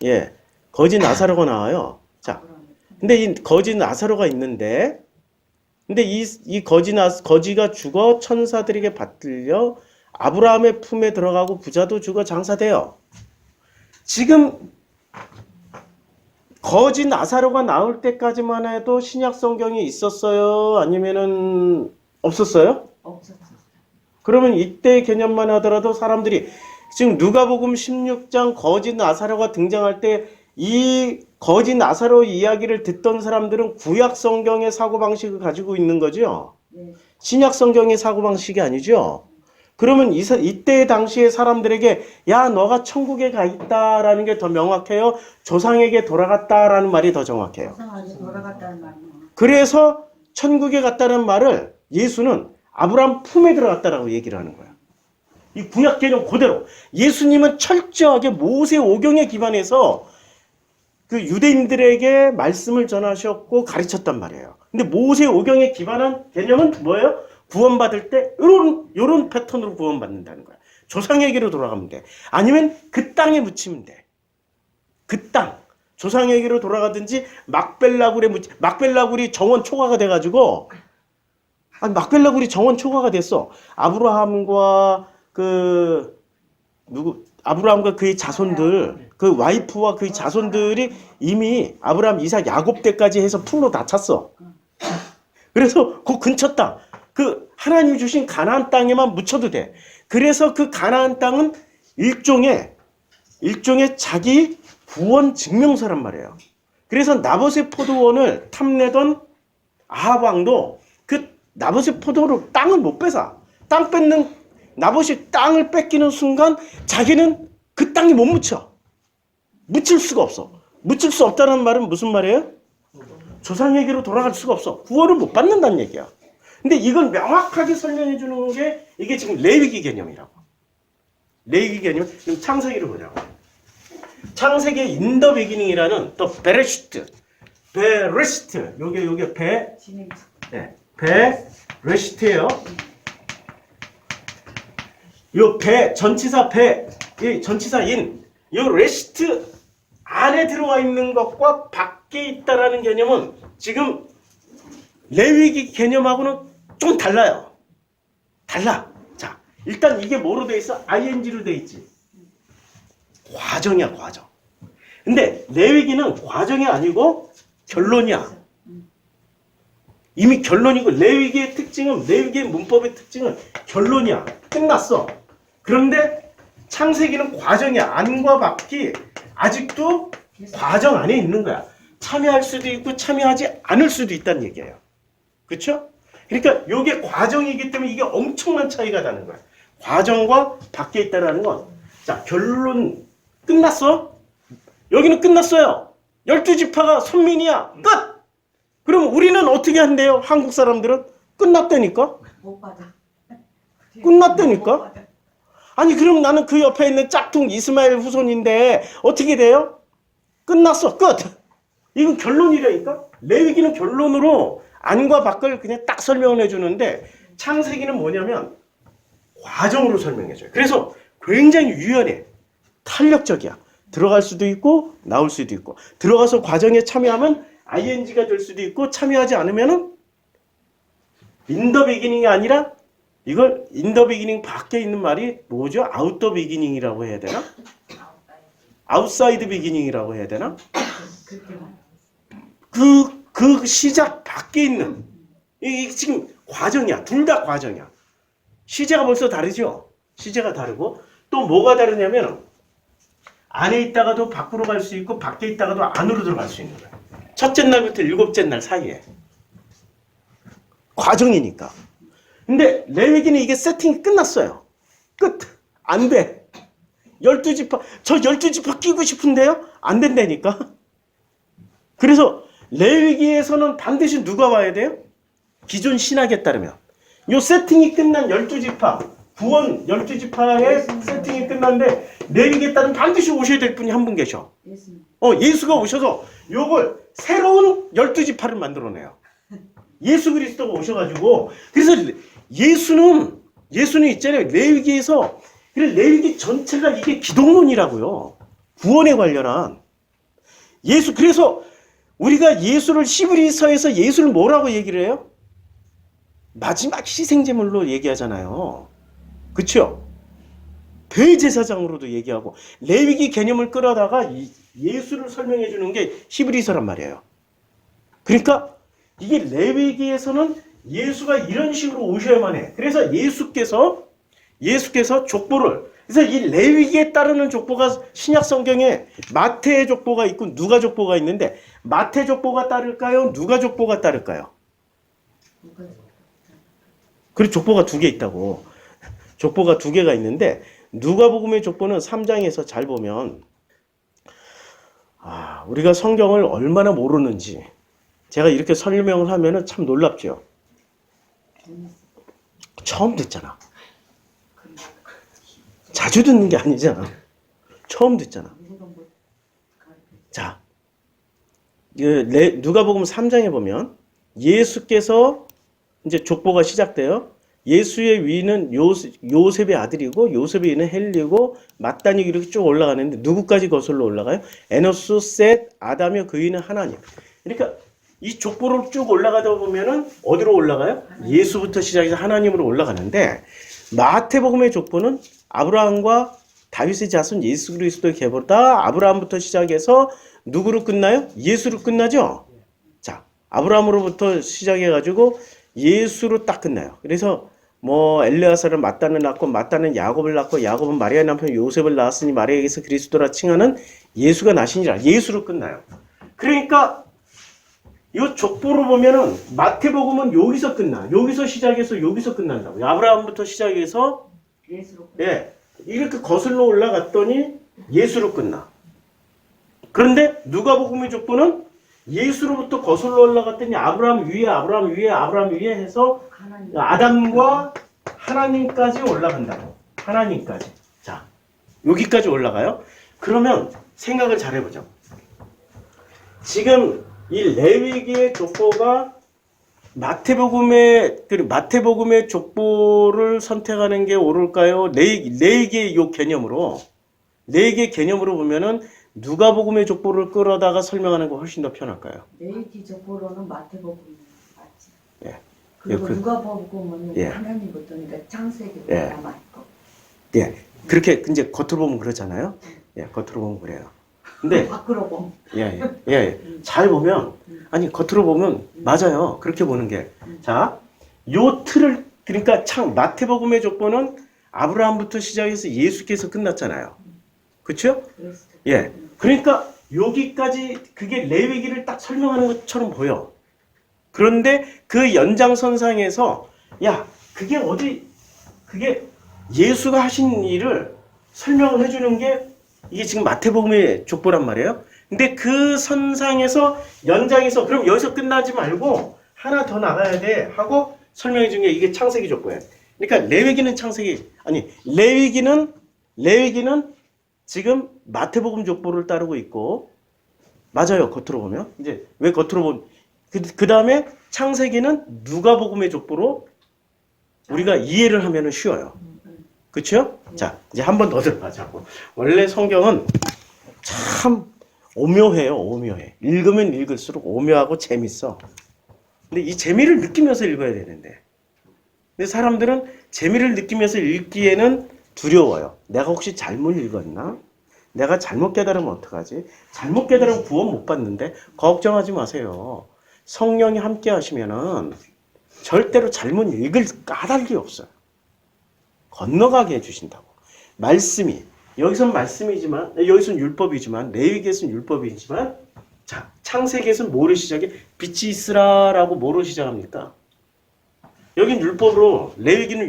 예, 거지 나사로가 나와요. 자, 근데 이 거지 나사로가 있는데 근데 이 거지가 죽어 천사들에게 받들려 아브라함의 품에 들어가고 부자도 죽어 장사돼요. 지금 거지 나사로가 나올 때까지만 해도 신약 성경이 있었어요? 아니면은 없었어요? 없었어. 그러면 이때 개념만 하더라도 사람들이 지금 누가복음 16장 거지 나사로가 등장할 때 이 거지 나사로 이야기를 듣던 사람들은 구약 성경의 사고방식을 가지고 있는 거죠. 네. 신약 성경의 사고방식이 아니죠. 그러면 이때 당시의 사람들에게 야 너가 천국에 가 있다라는 게 더 명확해요? 조상에게 돌아갔다라는 말이 더 정확해요. 조상에게 돌아갔다는 말이야. 그래서 천국에 갔다는 말을 예수는 아브라함 품에 들어갔다라고 얘기를 하는 거야. 이 구약 개념 그대로. 예수님은 철저하게 모세 오경에 기반해서 그 유대인들에게 말씀을 전하셨고 가르쳤단 말이에요. 근데 모세 오경에 기반한 개념은 뭐예요? 구원받을 때 요런 패턴으로 구원받는다는 거야. 조상에게로 돌아가면 돼. 아니면 그 땅에 묻히면 돼. 그 땅. 조상에게로 돌아가든지 막벨라굴이 정원 초과가 돼가지고 막벨라굴이 정원 초과가 됐어. 아브라함과 아브라함과 그의 자손들, 그 와이프와 그의 자손들이 이미 아브라함, 이삭, 야곱 때까지 해서 풀로 다 찼어. 그래서 그 근처 땅, 그 하나님이 주신 가나안 땅에만 묻혀도 돼. 그래서 그 가나안 땅은 일종의 자기 구원 증명서란 말이에요. 그래서 나봇의 포도원을 탐내던 아합 왕도 그 나봇의 포도원으로 땅을 못 뺏어. 땅 뺏는 나봇이 땅을 뺏기는 순간 자기는 그 땅에 못 묻혀. 묻힐 수가 없어. 묻힐 수 없다는 말은 무슨 말이에요? 조상에게로 돌아갈 수가 없어. 구원을 못 받는다는 얘기야. 근데 이걸 명확하게 설명해 주는 게 이게 지금 레위기 개념이라고. 레위기 개념. 지금 창세기를 보자고. 창세기 인더 비기닝이라는 또 베레시트. 요게 베레시트예요. 요 전치사 이 전치사 요 레시트 안에 들어와 있는 것과 밖에 있다라는 개념은 지금 레위기 개념하고는 좀 달라요. 달라. 자, 일단 이게 뭐로 돼 있어? ing로 돼 있지. 과정이야, 과정. 근데 레위기는 과정이 아니고 결론이야. 이미 결론이고 레위기의 문법의 특징은 결론이야. 끝났어. 그런데 창세기는 과정이야. 안과 밖이 아직도 과정 안에 있는 거야. 참여할 수도 있고 참여하지 않을 수도 있다는 얘기예요. 그렇죠? 그러니까 이게 과정이기 때문에 이게 엄청난 차이가 나는 거야. 과정과 밖에 있다는 건. 자, 결론 끝났어? 여기는 끝났어요. 12지파가 선민이야. 끝! 그럼 우리는 어떻게 한대요? 한국 사람들은? 끝났다니까? 못 받아. 끝났다니까? 못 받아. 아니 그럼 나는 그 옆에 있는 짝퉁 이스마엘 후손인데 어떻게 돼요? 끝났어. 끝! 이건 결론이라니까? 레위기는 결론으로 안과 밖을 그냥 딱 설명을 해주는데 창세기는 뭐냐면 과정으로 설명해줘요. 그래서 굉장히 유연해. 탄력적이야. 들어갈 수도 있고 나올 수도 있고 들어가서 과정에 참여하면 ing가 될 수도 있고 참여하지 않으면은 in the beginning이 아니라 이걸 in the beginning 밖에 있는 말이 뭐죠? out the beginning이라고 해야 되나? outside beginning이라고 해야 되나? 그 시작 밖에 있는 이 지금 과정이야. 둘 다 과정이야. 시제가 벌써 다르죠? 시제가 다르고 또 뭐가 다르냐면 안에 있다가도 밖으로 갈 수 있고 밖에 있다가도 안으로 들어갈 수 있는 거야. 첫째 날부터 일곱째 날 사이에. 과정이니까. 근데 레위기는 이게 세팅이 끝났어요. 끝. 안 돼. 12지파. 저 12지파 끼고 싶은데요? 안 된다니까. 그래서 레위기에서는 반드시 누가 와야 돼요? 기존 신학에 따르면. 요 세팅이 끝난 12지파. 구원 12지파의 세팅이 끝났는데 레위기에 따르면 반드시 오셔야 될 분이 한 분 계셔. 예수가 오셔서 요걸 새로운 12지파를 만들어내요. 예수 그리스도가 오셔가지고 그래서 예수는 있잖아요. 레위기에서 그래서 레위기 전체가 이게 기독론이라고요. 구원에 관련한 예수. 그래서 우리가 예수를 히브리서에서 예수를 뭐라고 얘기를 해요? 마지막 희생제물로 얘기하잖아요. 그렇죠? 대제사장으로도 얘기하고 레위기 개념을 끌어다가 예수를 설명해 주는 게 히브리서란 말이에요. 그러니까 이게 레위기에서는 예수가 이런 식으로 오셔야만 해. 그래서 예수께서 족보를 그래서 이 레위기에 따르는 족보가 신약 성경에 마태의 족보가 있고 누가 족보가 있는데 마태 족보가 따를까요? 누가 족보가 따를까요? 그리고 족보가 두 개 있다고. 족보가 두 개가 있는데 누가복음의 족보는 3장에서 잘 보면 우리가 성경을 얼마나 모르는지 제가 이렇게 설명을 하면은 참 놀랍죠. 처음 듣잖아. 자주 듣는 게 아니잖아. 처음 듣잖아. 자, 누가복음 3장에 보면 예수께서 이제 족보가 시작돼요. 예수의 위는 요셉의 아들이고 요셉의 위는 헬리고 마따니 이렇게 쭉 올라가는데 누구까지 거슬러 올라가요? 에노스, 셋, 아담이요 그 위는 하나님. 그러니까 이 족보를 쭉 올라가다 보면은 어디로 올라가요? 예수부터 시작해서 하나님으로 올라가는데 마태복음의 족보는 아브라함과 다윗의 자손 예수 그리스도의 계보다 아브라함부터 시작해서 누구로 끝나요? 예수로 끝나죠? 자, 아브라함으로부터 시작해가지고 예수로 딱 끝나요. 그래서 뭐 엘레아사를 마따는 낳고 마따는 야곱을 낳고 야곱은 마리아의 남편 요셉을 낳았으니 마리아에게서 그리스도라 칭하는 예수가 나시니라. 예수로 끝나요. 그러니까 이 족보로 보면은 마태복음은 여기서 끝나. 여기서 시작해서 여기서 끝난다고. 아브라함부터 시작해서 이렇게 거슬러 올라갔더니 예수로 끝나. 그런데 누가복음의 족보는 예수로부터 거슬러 올라갔더니 아브라함 위에 해서 아담과 하나님까지 올라간다고. 하나님까지. 자, 여기까지 올라가요. 그러면 생각을 잘 해보죠. 지금 이 레위기의 족보가 마태복음의 족보를 선택하는 게 옳을까요? 레위기의 요 개념으로 보면은 누가복음의 족보를 끌어다가 설명하는 거 훨씬 더 편할까요? 레위기 족보로는 마태복음이 맞지. 예. 그리고 누가복음은 하나님부터 그러니까 창세기부터 남아 있고. 예. 그렇게 이제 겉으로 보면 그렇잖아요. 예, 겉으로 보면 그래요. 근데 밖으로 보면 잘 보면 아니 겉으로 보면 맞아요. 그렇게 보는 게. 자, 요 틀을 그러니까 마태복음의 족보는 아브라함부터 시작해서 예수께서 끝났잖아요. 그렇죠? 그리스도. 예. 그러니까 여기까지 그게 레위기를 딱 설명하는 것처럼 보여. 그런데 그 연장선상에서 야, 그게 예수가 하신 일을 설명을 해주는 게 이게 지금 마태복음의 족보란 말이에요. 근데 그 선상에서 연장해서 그럼 여기서 끝나지 말고 하나 더 나가야 돼 하고 설명해 준 게 이게 창세기 족보예요. 그러니까 레위기는 지금 마태복음 족보를 따르고 있고 맞아요. 겉으로 보면 이제 왜 겉으로 보면 그 다음에 창세기는 누가복음의 족보로 우리가 이해를 하면은 쉬워요. 그렇죠? 자, 이제 한 번 더 들어가자고. 원래 성경은 참 오묘해요. 오묘해. 읽으면 읽을수록 오묘하고 재밌어. 근데 이 재미를 느끼면서 읽어야 되는데. 근데 사람들은 재미를 느끼면서 읽기에는 두려워요. 내가 혹시 잘못 읽었나? 내가 잘못 깨달으면 어떡하지? 잘못 깨달으면 구원 못 받는데 걱정하지 마세요. 성령이 함께 하시면은 절대로 잘못 읽을 까닭이 없어요. 건너가게 해주신다고. 말씀이 여기선 말씀이지만 여기선 율법이지만 레위기에서는 율법이지만 자 창세기에서는 뭐를 시작해? 빛이 있으라라고 뭐로 시작합니까? 여긴 율법으로 레위기는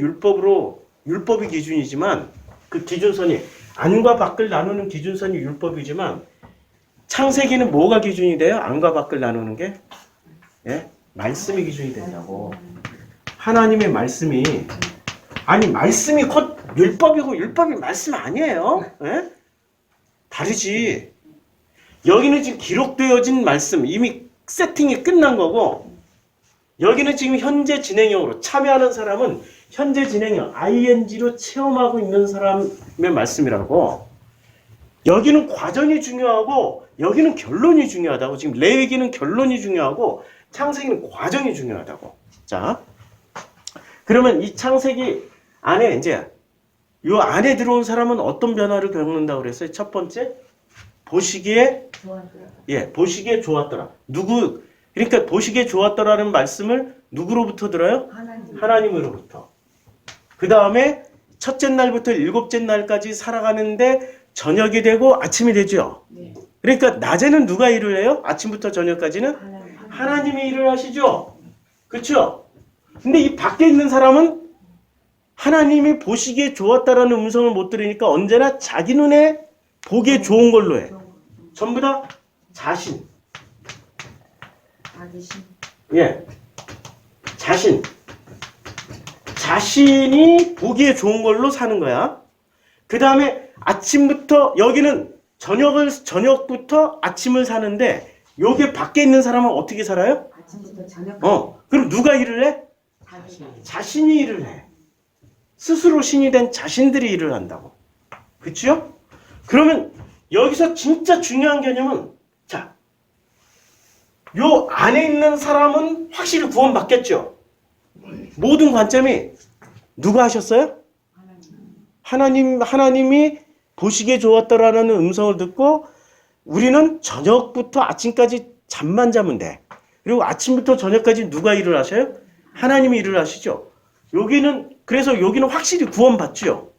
율법이 기준이지만 그 기준선이 안과 밖을 나누는 기준선이 율법이지만 창세기는 뭐가 기준이 돼요? 안과 밖을 나누는 게 예? 말씀이 기준이 된다고. 하나님의 말씀이 말씀이 곧 율법이고 율법이 말씀 아니에요. 예? 다르지. 여기는 지금 기록되어진 말씀 이미 세팅이 끝난 거고 여기는 지금 현재 진행형으로 참여하는 사람은 현재 진행형 ing로 체험하고 있는 사람의 말씀이라고. 여기는 과정이 중요하고 여기는 결론이 중요하다고. 지금 레위기는 결론이 중요하고 창세기는 과정이 중요하다고. 자, 그러면 이 창세기 안에 이제 요 안에 들어온 사람은 어떤 변화를 겪는다고 그랬어요? 첫 번째, 보시기에 좋았더라. 그러니까 보시기에 좋았더라는 말씀을 누구로부터 들어요? 하나님으로부터. 그 다음에 첫째 날부터 일곱째 날까지 살아가는데 저녁이 되고 아침이 되죠. 네. 그러니까 낮에는 누가 일을 해요? 아침부터 저녁까지는 하나님이 일을 하시죠. 그렇죠? 근데 이 밖에 있는 사람은 하나님이 보시기에 좋았다라는 음성을 못 들으니까 언제나 자기 눈에 보기에 좋은 걸로 해. 전부 다 자신. 예. 자신이 보기에 좋은 걸로 사는 거야. 그 다음에 아침부터 여기는 저녁부터 아침을 사는데 여기 밖에 있는 사람은 어떻게 살아요? 아침부터 저녁. 그럼 누가 일을 해? 자신이 일을 해. 스스로 신이 된 자신들이 일을 한다고. 그렇죠? 그러면 여기서 진짜 중요한 개념은 자, 요 안에 있는 사람은 확실히 구원받겠죠. 모든 관점이 누가 하셨어요? 하나님이 보시기에 좋았다라는 음성을 듣고 우리는 저녁부터 아침까지 잠만 자면 돼. 그리고 아침부터 저녁까지 누가 일을 하셔요? 하나님이 일을 하시죠. 그래서 여기는 확실히 구원받죠.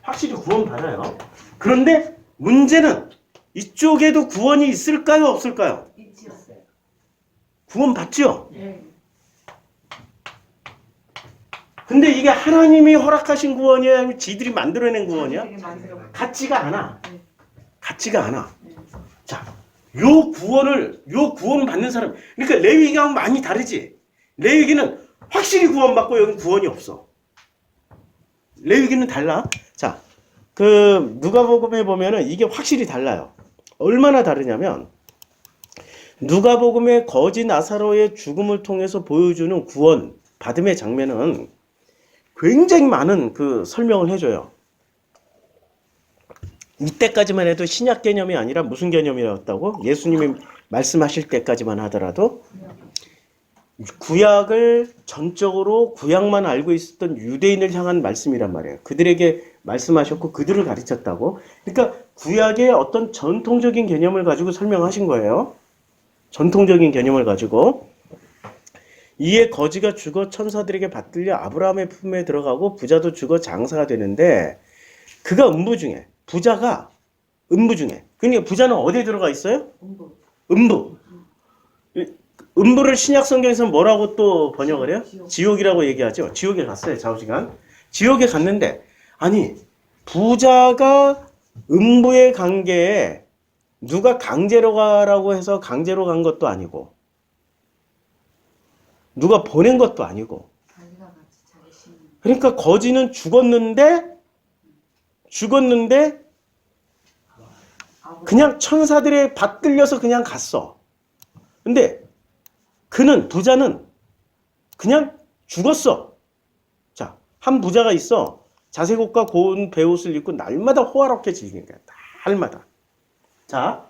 확실히 구원받아요. 그런데 문제는 이쪽에도 구원이 있을까요? 없을까요? 구원받죠? 네. 근데 이게 하나님이 허락하신 구원이야? 아니면 지들이 만들어낸 구원이야? 같지가 않아. 같지가 않아. 자, 요 구원 받는 사람. 그러니까 레위기하고 많이 다르지? 레위기는 확실히 구원받고 여기는 구원이 없어. 레위기는 달라. 자, 누가복음에 보면은 이게 확실히 달라요. 얼마나 다르냐면, 누가복음의 거지 나사로의 죽음을 통해서 보여주는 구원, 받음의 장면은 굉장히 많은 설명을 해줘요. 이때까지만 해도 신약 개념이 아니라 무슨 개념이었다고? 예수님이 말씀하실 때까지만 하더라도 구약을 전적으로 구약만 알고 있었던 유대인을 향한 말씀이란 말이에요. 그들에게 말씀하셨고 그들을 가르쳤다고. 그러니까 구약의 어떤 전통적인 개념을 가지고 설명하신 거예요. 전통적인 개념을 가지고. 이에 거지가 죽어 천사들에게 받들려 아브라함의 품에 들어가고 부자도 죽어 장사가 되는데 그가 음부 중에 부자가 음부 중에 그러니까 부자는 어디에 들어가 있어요? 공부. 음부. 음부를 신약 성경에서는 뭐라고 또 번역을 해요? 지옥이라고 얘기하죠. 지옥에 갔어요. 좌우지간. 지옥에 갔는데 아니 부자가 음부의 관계에 누가 강제로 가라고 해서 강제로 간 것도 아니고 누가 보낸 것도 아니고 자기가 같이 자기 심. 그러니까 거지는 죽었는데 그냥 천사들의 받들려서 그냥 갔어. 근데 그는 부자는 그냥 죽었어. 자, 한 부자가 있어. 자색 옷과 고운 베옷을 입고 날마다 호화롭게 즐기는 거야. 날마다. 자,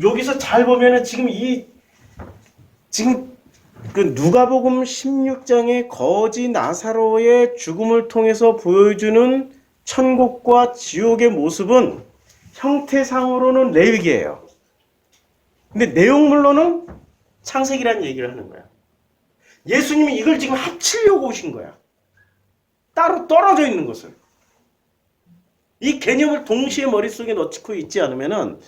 여기서 잘 보면은 지금 그 누가복음 16장의 거지 나사로의 죽음을 통해서 보여주는 천국과 지옥의 모습은 형태상으로는 레위기예요. 근데 내용물로는 창세기라는 얘기를 하는 거야. 예수님이 이걸 지금 합치려고 오신 거야. 따로 떨어져 있는 것을. 이 개념을 동시에 머릿속에 넣고 있지 않으면은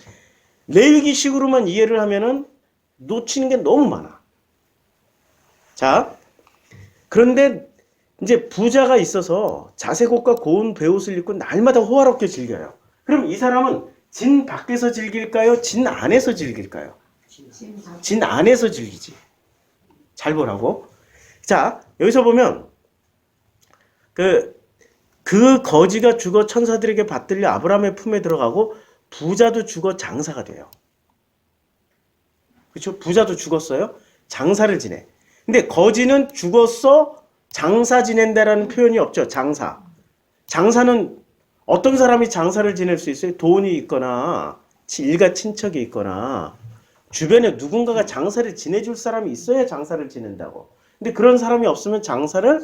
레위기식으로만 이해를 하면은 놓치는 게 너무 많아. 자, 그런데 이제 부자가 있어서 자색 옷과 고운 베옷을 입고 날마다 호화롭게 즐겨요. 그럼 이 사람은 진 밖에서 즐길까요? 진 안에서 즐길까요? 진 안에서 즐기지. 잘 보라고. 자, 여기서 보면 그 거지가 죽어 천사들에게 받들려 아브라함의 품에 들어가고 부자도 죽어 장사가 돼요. 그렇죠? 부자도 죽었어요. 장사를 지내. 근데 거지는 죽었어. 장사 지낸다라는 표현이 없죠. 장사. 장사는 어떤 사람이 장사를 지낼 수 있어요? 돈이 있거나 일가 친척이 있거나 주변에 누군가가 장사를 지내줄 사람이 있어야 장사를 지낸다고. 근데 그런 사람이 없으면 장사를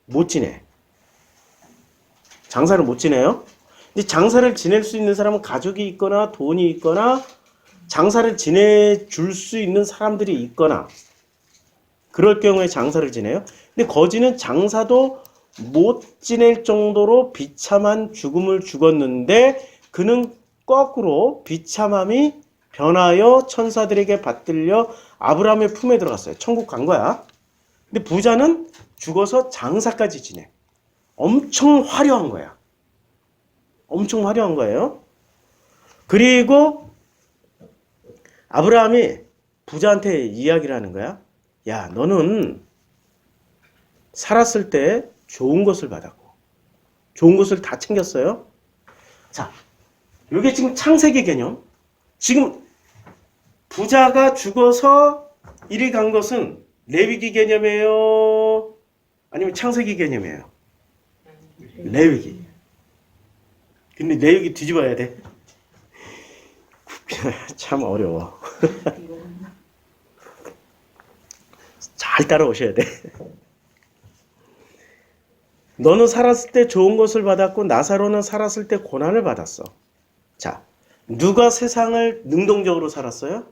못 지내. 장사를 못 지내요. 근데 장사를 지낼 수 있는 사람은 가족이 있거나 돈이 있거나 장사를 지내줄 수 있는 사람들이 있거나 그럴 경우에 장사를 지내요. 근데 거지는 장사도 못 지낼 정도로 비참한 죽음을 죽었는데 그는 거꾸로 비참함이 변하여 천사들에게 받들려 아브라함의 품에 들어갔어요. 천국 간 거야. 근데 부자는 죽어서 장사까지 지내. 엄청 화려한 거야. 엄청 화려한 거예요. 그리고 아브라함이 부자한테 이야기를 하는 거야. 야, 너는 살았을 때 좋은 것을 받았고 좋은 것을 다 챙겼어요. 자, 이게 지금 창세기 개념. 지금 부자가 죽어서 이리 간 것은 레위기 개념이에요? 아니면 창세기 개념이에요? 레위기. 근데 레위기 뒤집어야 돼. 참 어려워. 잘 따라오셔야 돼. 너는 살았을 때 좋은 것을 받았고 나사로는 살았을 때 고난을 받았어. 자, 누가 세상을 능동적으로 살았어요?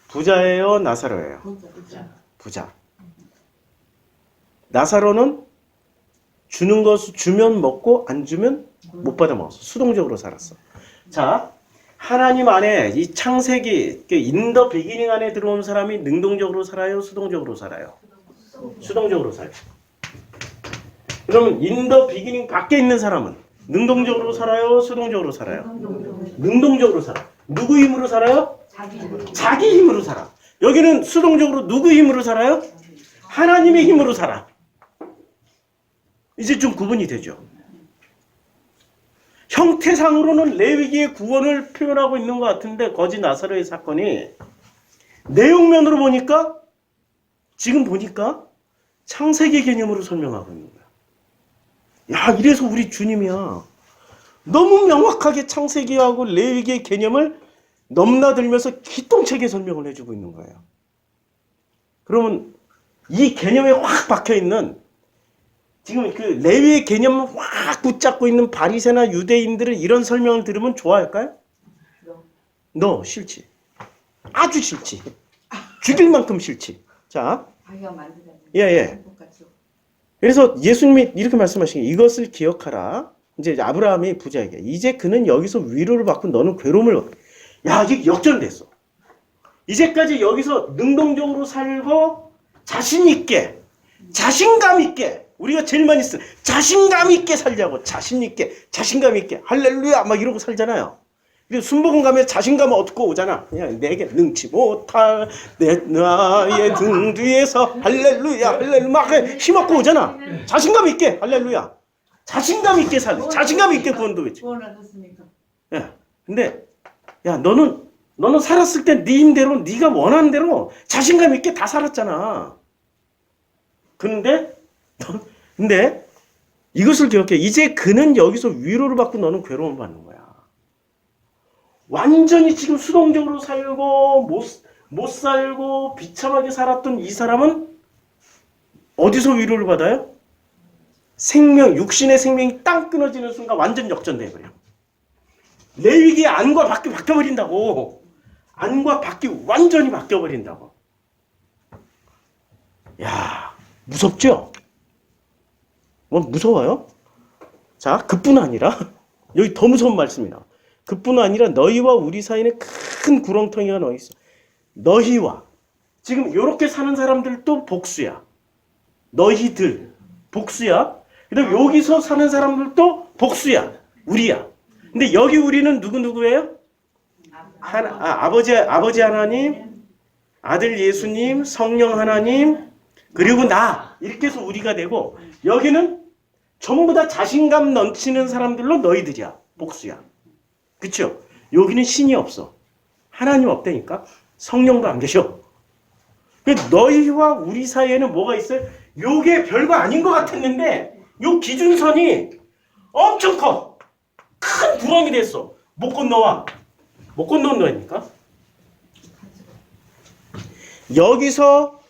부자예요? 나사로예요? 부자. 나사로는 주는 것을 주면 먹고 안 주면 못 받아 먹었어. 수동적으로 살았어. 자, 하나님 안에 이 창세기 인더 비기닝 안에 들어온 사람이 능동적으로 살아요? 수동적으로 살아요? 수동적으로 살아요. 그러면 인더 비기닝 밖에 있는 사람은 능동적으로 살아요? 수동적으로 살아요? 능동적으로 살아. 누구 힘으로 살아요? 자기 힘으로 살아. 여기는 수동적으로 누구 힘으로 살아요? 하나님의 힘으로 살아. 이제 좀 구분이 되죠. 형태상으로는 레위기의 구원을 표현하고 있는 것 같은데 거지 나사로의 사건이 내용면으로 보니까 지금 보니까 창세기 개념으로 설명하고 있는 거야. 야, 이래서 우리 주님이야. 너무 명확하게 창세기하고 레위기의 개념을 넘나들면서 기똥차게 설명을 해주고 있는 거예요. 그러면 이 개념에 확 박혀있는 지금 그 레위의 개념을 확 붙잡고 있는 바리새나 유대인들은 이런 설명을 들으면 좋아할까요? No, 싫지. 아주 싫지. 죽일 만큼 싫지. 자, 자기가 만들어낸 예. 똑같이. 그래서 예수님이 이렇게 말씀하신 게 이것을 기억하라. 이제 아브라함이 부자에게 이제 그는 여기서 위로를 받고 너는 괴로움을 야, 이게 역전됐어. 이제까지 여기서 능동적으로 살고 자신 있게, 자신감 있게 우리가 제일 많이 쓰는 자신감 있게 살자고 자신 있게, 자신감 있게 할렐루야 막 이러고 살잖아요. 그리고 순복음 가면 자신감을 얻고 오잖아. 그냥 내게 능치 못할 내 나의 등 뒤에서 할렐루야 할렐루야 막 힘없고 오잖아. 자신감 있게 할렐루야. 자신감 있게 살래. 자신감 있게 구원도 외치. 구원 얻었으니까. 야, 근데 야 너는 살았을 때 네 힘대로 네가 원하는 대로 자신감 있게 다 살았잖아. 근데 이것을 기억해. 이제 그는 여기서 위로를 받고 너는 괴로움을 받는 거야. 완전히 지금 수동적으로 살고 못 살고 비참하게 살았던 이 사람은 어디서 위로를 받아요? 육신의 생명이 땅 끊어지는 순간 완전 역전돼 버려. 레위기의 안과 밖이 바뀌어버린다고. 안과 밖이 완전히 바뀌어버린다고. 야, 무섭죠? 뭐 무서워요? 자, 그뿐 아니라 여기 더 무서운 말씀이다. 그뿐 아니라 너희와 우리 사이에 큰 구렁텅이가 너 있어. 너희와 지금 이렇게 사는 사람들도 복수야. 너희들 복수야. 그다음 여기서 사는 사람들도 복수야. 우리야. 근데 여기 우리는 누구예요? 아버지 하나님, 아들 예수님, 성령 하나님, 그리고 나 이렇게 해서 우리가 되고 여기는 전부 다 자신감 넘치는 사람들로 너희들이야. 복수야. 그쵸? 여기는 신이 없어. 하나님 없다니까. 성령도 안 계셔. 너희와 우리 사이에는 뭐가 있어요? 요게 별거 아닌 것 같았는데 요 기준선이 엄청 커. 큰 구렁이 됐어. 못 건너와. 못 건너니까. 여기서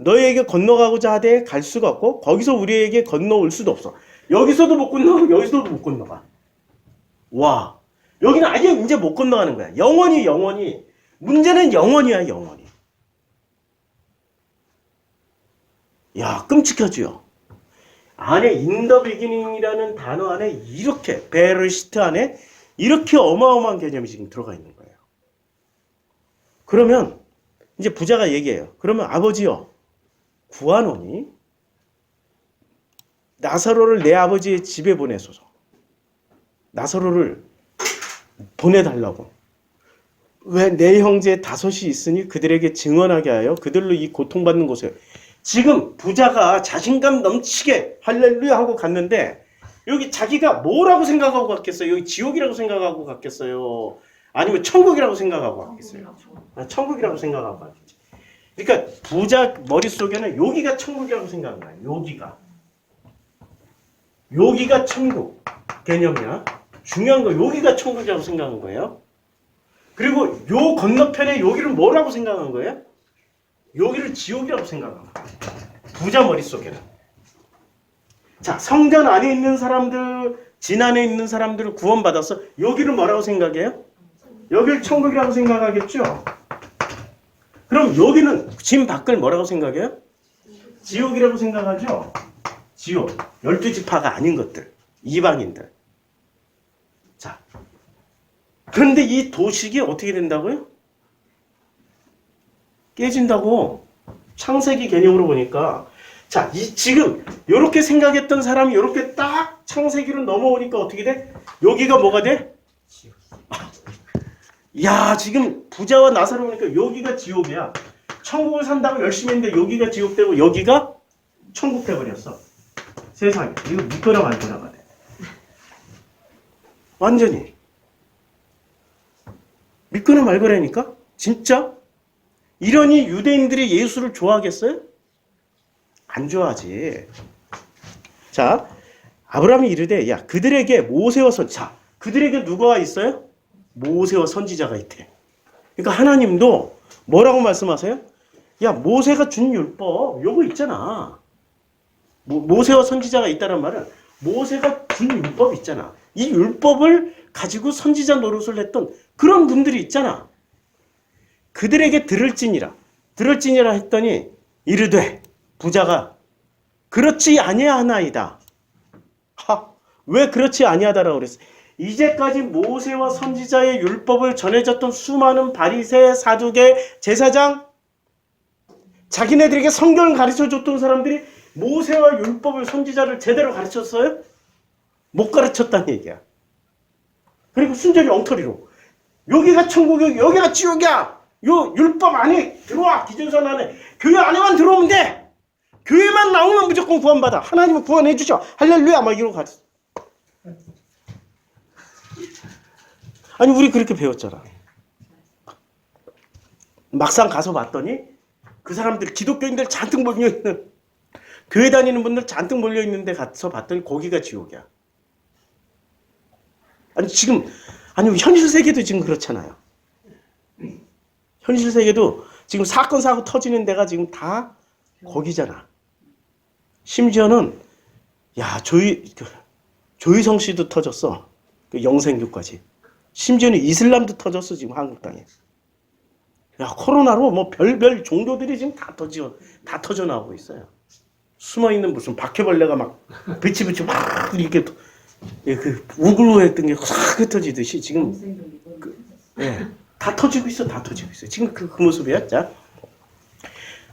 너희에게 건너가고자 하되 갈 수가 없고 거기서 우리에게 건너올 수도 없어. 여기서도 못 건너가. 여기서도 못 건너가. 와, 여기는 아예 이제 못 건너가는 거야. 영원히. 문제는 영원이야, 영원히. 야, 끔찍하죠? 안에 in the beginning이라는 단어 안에 이렇게, 베르시트 안에 이렇게 어마어마한 개념이 지금 들어가 있는 거예요. 그러면 이제 부자가 얘기해요. 그러면 아버지요, 구하노니 나사로를 내 아버지의 집에 보내소서. 나사로를 보내달라고. 왜 내 형제 5이 있으니 그들에게 증언하게 하여 그들로 이 고통받는 곳에. 지금 부자가 자신감 넘치게 할렐루야 하고 갔는데 여기 자기가 뭐라고 생각하고 갔겠어요? 여기 지옥이라고 생각하고 갔겠어요? 아니면 천국이라고 생각하고 갔겠어요? 천국이라고 생각하고 갔겠지. 그러니까 부자 머릿속에는 여기가 천국이라고 생각한 거야. 여기가 천국 개념이야. 중요한 거 여기가 천국이라고 생각한 거예요. 그리고 요 건너편에 여기를 뭐라고 생각한 거예요? 여기를 지옥이라고 생각한 거예요. 부자 머릿속에는. 자, 성전 안에 있는 사람들, 진 안에 있는 사람들을 구원받아서 여기를 뭐라고 생각해요? 여기를 천국이라고 생각하겠죠? 그럼 여기는 진 밖을 뭐라고 생각해요? 지옥이라고 생각하죠? 지옥. 12지파가 아닌 것들. 이방인들. 자, 그런데 이 도식이 어떻게 된다고요? 깨진다고. 창세기 개념으로 보니까. 자, 지금 이렇게 생각했던 사람이 이렇게 딱 창세기로 넘어오니까 어떻게 돼? 여기가 뭐가 돼? 야, 지금 부자와 나사로 보니까 여기가 지옥이야. 천국을 산다고 열심히 했는데 여기가 지옥되고 여기가 천국 돼버렸어. 세상에. 이거 믿거나 말거나가 돼. 완전히. 믿거나 말거라니까? 진짜? 이러니 유대인들이 예수를 좋아하겠어요? 안 좋아하지. 자, 아브라함이 이르되 야 그들에게 모세와 선지자. 그들에게 누가 있어요? 모세와 선지자가 있대. 그러니까 하나님도 뭐라고 말씀하세요? 야 모세가 준 율법 요거 있잖아. 모세와 선지자가 있다는 말은 모세가 준 율법 있잖아. 이 율법을 가지고 선지자 노릇을 했던 그런 분들이 있잖아. 그들에게 들을지니라 했더니 이르되 부자가 그렇지 아니하나이다. 왜 그렇지 아니하다라고 그랬어? 이제까지 모세와 선지자의 율법을 전해줬던 수많은 바리새, 사두개, 제사장, 자기네들에게 성경을 가르쳐줬던 사람들이 모세와 율법을, 선지자를 제대로 가르쳤어요? 못 가르쳤다는 얘기야. 그리고 순전히 엉터리로 여기가 천국이야, 여기가 지옥이야, 요 율법 안에 들어와, 기준선 안에, 교회 안에만 들어오면 돼, 교회만 나오면 무조건 구원받아, 하나님은 구원해 주셔, 할렐루야, 막 이러고 가르쳐. 아니 우리 그렇게 배웠잖아. 막상 가서 봤더니 그 사람들, 기독교인들 잔뜩 몰려있는, 교회 다니는 분들 잔뜩 몰려있는 데 가서 봤더니 거기가 지옥이야. 아니 지금, 아니 현실 세계도 지금 그렇잖아요. 현실 세계도 지금 사건 사고 터지는 데가 지금 다 거기잖아. 심지어는 야 조희성 씨도 터졌어. 그 영생교까지. 심지어는 이슬람도 터졌어 지금 한국 땅에. 야 코로나로 뭐 별별 종교들이 지금 다 터져 나오고 있어요. 숨어 있는 무슨 바퀴벌레가 막 비치 막 이렇게 그 우글우했던 게 확 흩어지듯이 지금 다 터지고 있어, 다 터지고 있어. 지금 그 모습이야. 자,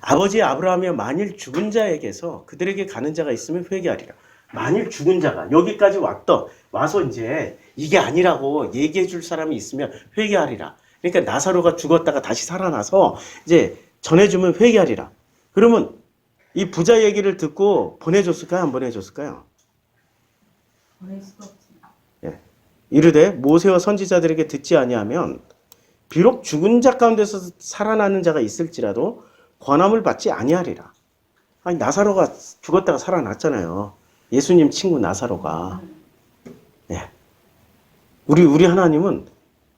아버지 아브라함이 만일 죽은 자에게서 그들에게 가는 자가 있으면 회개하리라. 만일 죽은 자가 여기까지 와서 이제 이게 아니라고 얘기해 줄 사람이 있으면 회개하리라. 그러니까 나사로가 죽었다가 다시 살아나서 이제 전해주면 회개하리라. 그러면 이 부자 얘기를 듣고 보내줬을까요? 안 보내줬을까요? 보낼 수가 없지. 예. 이르되 모세와 선지자들에게 듣지 아니하면 비록 죽은 자 가운데서 살아나는 자가 있을지라도 권함을 받지 아니하리라. 아니 나사로가 죽었다가 살아났잖아요. 예수님 친구 나사로가. 예. 우리 하나님은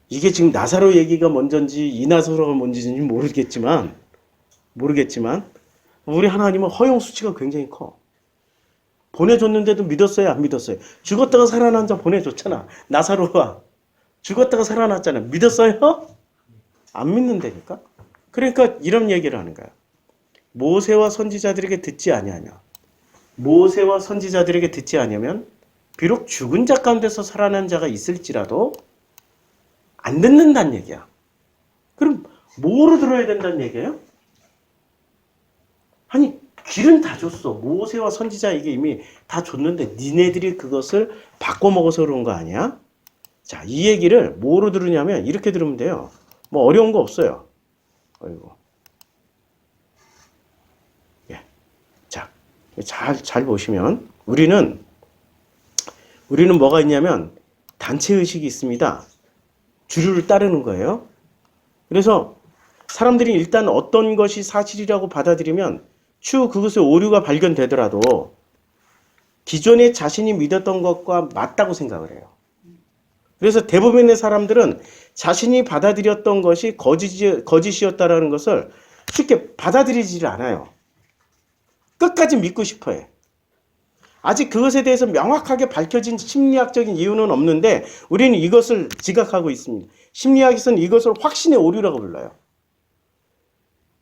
이게 지금 나사로 얘기가 먼저인지 이 나사로가 먼저인지 모르겠지만 우리 하나님은 허용 수치가 굉장히 커. 보내줬는데도 믿었어요, 안 믿었어요? 죽었다가 살아난 자 보내줬잖아. 나사로가 죽었다가 살아났잖아. 믿었어요? 안 믿는다니까. 그러니까 이런 얘기를 하는 거야. 모세와 선지자들에게 듣지 아니하냐. 모세와 선지자들에게 듣지 아니하면 비록 죽은 자 가운데서 살아난 자가 있을지라도 안 듣는다는 얘기야. 그럼 뭐로 들어야 된다는 얘기예요? 아니 길은 다 줬어. 모세와 선지자에게 이미 다 줬는데 니네들이 그것을 바꿔 먹어서 그런 거 아니야? 자, 이 얘기를 뭐로 들으냐면 이렇게 들으면 돼요. 뭐 어려운 거 없어요. 아이고. 예. 자, 잘 보시면 우리는 뭐가 있냐면 단체 의식이 있습니다. 주류를 따르는 거예요. 그래서 사람들이 일단 어떤 것이 사실이라고 받아들이면 추후 그것의 오류가 발견되더라도 기존에 자신이 믿었던 것과 맞다고 생각을 해요. 그래서 대부분의 사람들은 자신이 받아들였던 것이 거짓이었다라는 것을 쉽게 받아들이지를 않아요. 끝까지 믿고 싶어 해. 아직 그것에 대해서 명확하게 밝혀진 심리학적인 이유는 없는데 우리는 이것을 지각하고 있습니다. 심리학에서는 이것을 확신의 오류라고 불러요.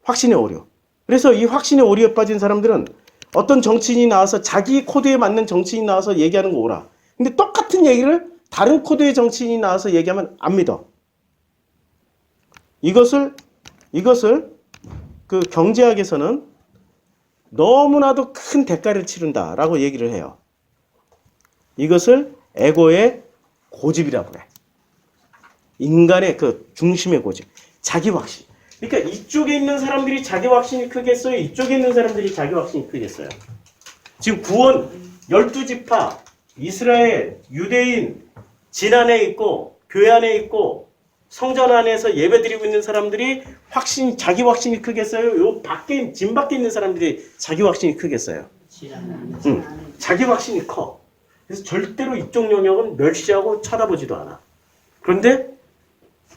확신의 오류. 그래서 이 확신의 오류에 빠진 사람들은 어떤 정치인이 나와서 자기 코드에 맞는 정치인이 나와서 얘기하는 거 오라. 근데 똑같은 얘기를 다른 코드의 정치인이 나와서 얘기하면 안 믿어. 이것을 그 경제학에서는 너무나도 큰 대가를 치른다라고 얘기를 해요. 이것을 에고의 고집이라고 해. 인간의 그 중심의 고집. 자기 확신. 그러니까 이쪽에 있는 사람들이 자기 확신이 크겠어요? 이쪽에 있는 사람들이 자기 확신이 크겠어요? 지금 구원 12지파, 이스라엘, 유대인, 진 안에 있고 교회 안에 있고 성전 안에서 예배드리고 있는 사람들이 자기 확신이 크겠어요? 요 밖에, 진 밖에 있는 사람들이 자기 확신이 크겠어요? 자기 확신이 커. 그래서 절대로 이쪽 영역은 멸시하고 쳐다보지도 않아. 그런데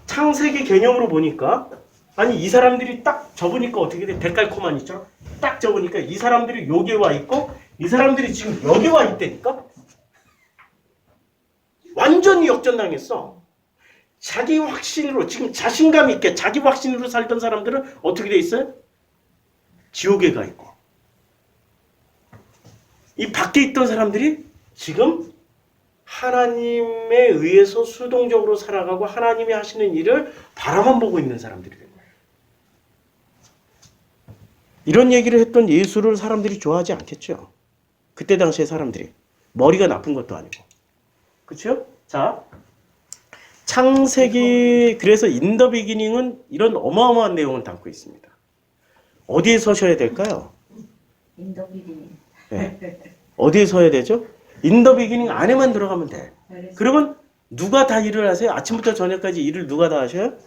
창세기 개념으로 보니까 아니 이 사람들이 딱 접으니까 어떻게 돼? 데칼코만 있죠? 딱 접으니까 이 사람들이 여기 와 있고 이 사람들이 지금 여기 와 있다니까? 완전히 역전당했어. 자기 확신으로 지금 자신감 있게 자기 확신으로 살던 사람들은 어떻게 돼 있어요? 지옥에 가 있고 이 밖에 있던 사람들이 지금 하나님에 의해서 수동적으로 살아가고 하나님이 하시는 일을 바라만 보고 있는 사람들이 된 거예요. 이런 얘기를 했던 예수를 사람들이 좋아하지 않겠죠. 그때 당시에 사람들이 머리가 나쁜 것도 아니고 그렇죠? 자, 창세기 그래서 인 더 비기닝은 이런 어마어마한 내용을 담고 있습니다. 어디에 서셔야 될까요? 인도 비리니. 네. 어디에 서야 되죠? 인 더 비기닝 안에만 들어가면 돼. 그러면 누가 다 일을 하세요? 아침부터 저녁까지 일을 누가 다 하셔요?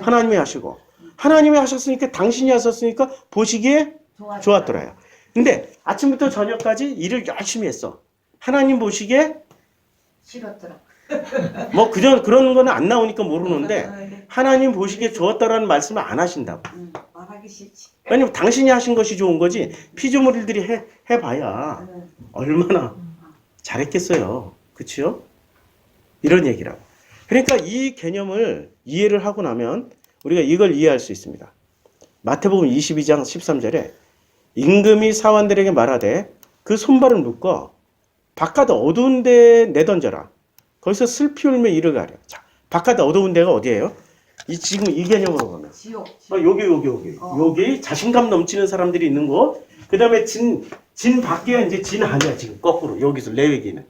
하나님이 하시고 하나님이 하셨으니까 당신이 하셨으니까 보시기에 좋았더라요. 근데 아침부터 저녁까지 일을 열심히 했어. 하나님 보시기에 싫었더라. 뭐 그런 거는 안 나오니까 모르는데 하나님 보시기에 좋았다라는 말씀을 안 하신다고. 말하기 싫지. 왜냐면 당신이 하신 것이 좋은 거지 피조물들이 해봐야 얼마나 잘했겠어요. 그치요? 이런 얘기라고. 그러니까 이 개념을 이해를 하고 나면 우리가 이걸 이해할 수 있습니다. 마태복음 22장 13절에 임금이 사환들에게 말하되 그 손발을 묶어 바깥 어두운 데에 내던져라. 거기서 슬피 울며 이를 가려. 자, 바깥 어두운 데가 어디예요? 지금 이 개념으로 보면 지옥. 여기 자신감 넘치는 사람들이 있는 곳. 그 다음에 진 밖에가 이제 진 아니야 지금 거꾸로 여기서 레위기는.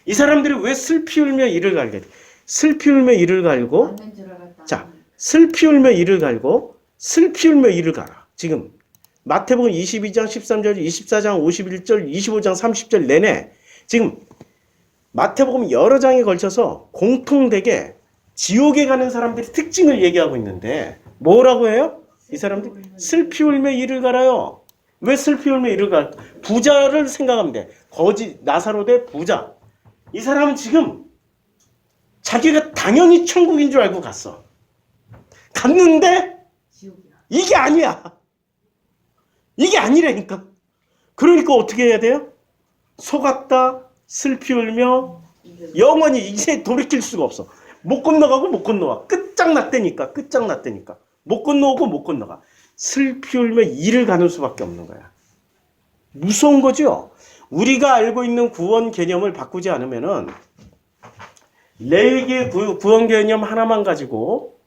이 사람들이 왜 슬피 울며 이를 갈게 돼? 슬피 울며 이를 갈고 자 슬피 울며 이를 갈고 슬피 울며 이를 가라. 지금 마태복음 22장 13절 24장 51절 25장 30절 내내 지금 마태복음 여러 장에 걸쳐서 공통되게 지옥에 가는 사람들의 특징을 얘기하고 있는데 뭐라고 해요? 이 사람들 슬피 울며 이를 갈아요. 왜 슬피 울며 이를 갈까? 부자를 생각하면 돼. 나사로 대 부자. 이 사람은 지금 자기가 당연히 천국인 줄 알고 갔어. 갔는데 이게 아니야. 이게 아니라니까. 그러니까 어떻게 해야 돼요? 속았다 슬피 울며 영원히 이제 돌이킬 수가 없어. 못 건너가고 못 건너와. 끝장났다니까. 못 건너오고 못 건너가. 슬피 울며 이를 가는 수밖에 없는 거야. 무서운 거죠? 우리가 알고 있는 구원 개념을 바꾸지 않으면은 레위기의 구원 개념 하나만 가지고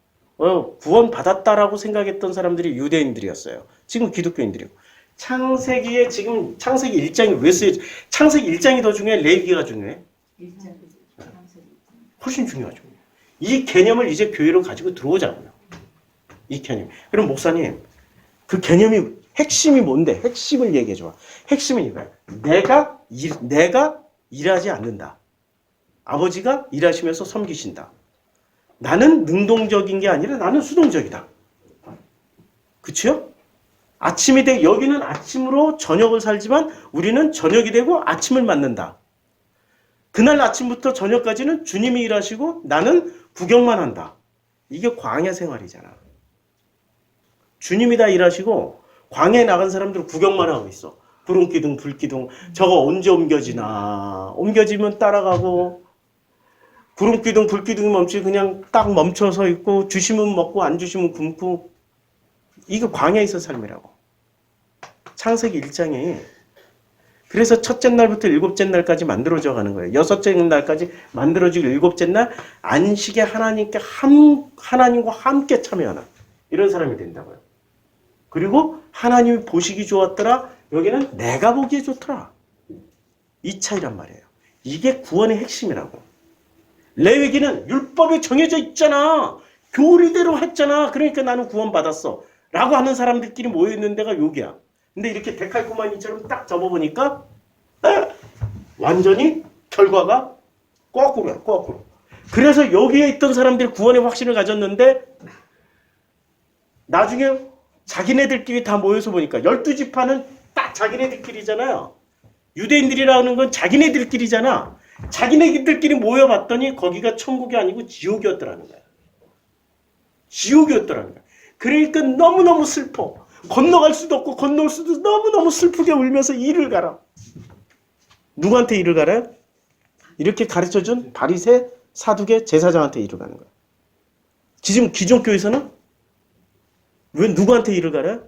구원 받았다라고 생각했던 사람들이 유대인들이었어요. 지금 기독교인들이고. 창세기에 지금 창세기 1장이 왜 쓰여져? 창세기 1장이 더 중요해? 레위기가 중요해? 훨씬 중요하죠. 이 개념을 이제 교회로 가지고 들어오자고요. 이 개념. 그럼 목사님, 그 개념이 핵심이 뭔데? 핵심을 얘기해 줘. 핵심은 이거야. 내가 일하지 않는다. 아버지가 일하시면서 섬기신다. 나는 능동적인 게 아니라 나는 수동적이다. 그치요? 아침이 되고 여기는 아침으로 저녁을 살지만 우리는 저녁이 되고 아침을 맞는다. 그날 아침부터 저녁까지는 주님이 일하시고 나는 구경만 한다. 이게 광야 생활이잖아. 주님이 다 일하시고 광야에 나간 사람들은 구경만 하고 있어. 구름기둥, 불기둥. 저거 언제 옮겨지나. 옮겨지면 따라가고 구름기둥, 불기둥이 멈추고 그냥 딱 멈춰서 있고 주시면 먹고 안 주시면 굶고. 이게 광야에서 삶이라고. 창세기 1장이 그래서 첫째 날부터 일곱째 날까지 만들어져 가는 거예요. 여섯째 날까지 만들어지고 일곱째 날 안식에 하나님과 함께 참여하는 이런 사람이 된다고요. 그리고 하나님이 보시기 좋았더라. 여기는 내가 보기에 좋더라. 이 차이란 말이에요. 이게 구원의 핵심이라고. 레위기는 율법에 정해져 있잖아. 교리대로 했잖아. 그러니까 나는 구원받았어. 라고 하는 사람들끼리 모여있는 데가 여기야. 근데 이렇게 데칼코마니처럼 딱 접어보니까 완전히 결과가 거꾸로야. 거꾸로. 그래서 여기에 있던 사람들이 구원의 확신을 가졌는데 나중에 자기네들끼리 다 모여서 보니까 12지파는 딱 자기네들끼리잖아요. 유대인들이라는 건 자기네들끼리잖아. 자기네들끼리 모여봤더니 거기가 천국이 아니고 지옥이었더라는 거야. 지옥이었더라는 거야. 그러니까 너무너무 슬퍼. 건너갈 수도 없고 건너올 수도 너무너무 슬프게 울면서 이를 가라. 누구한테 이를 가라요? 이렇게 가르쳐준 바리새 사두개 제사장한테 일을 가는 거야. 지금 기존 교회에서는 왜 누구한테 일을 가려?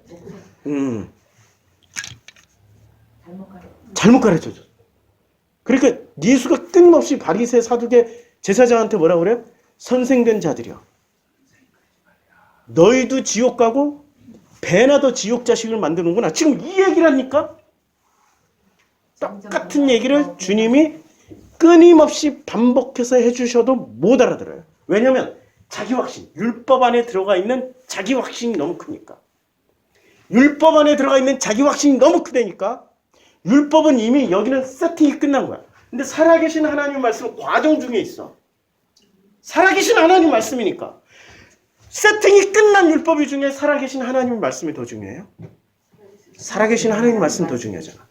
잘못 가르쳐줘. 그러니까 예수가 끊임없이 바리새 사두개 제사장한테 뭐라고 그래요? 선생된 자들이요. 너희도 지옥 가고 배나 더 지옥 자식을 만드는구나. 지금 이 얘기라니까? 똑같은 얘기를 주님이 끊임없이 반복해서 해주셔도 못 알아들어요. 왜냐하면 자기 확신, 율법 안에 들어가 있는 자기 확신이 너무 크니까. 율법 안에 들어가 있는 자기 확신이 너무 크다니까. 율법은 이미 여기는 세팅이 끝난 거야. 근데 살아계신 하나님 말씀은 과정 중에 있어. 살아계신 하나님 말씀이니까. 세팅이 끝난 율법이 중에 살아계신 하나님 말씀이 더 중요해요? 살아계신 하나님 말씀이 더 중요하잖아.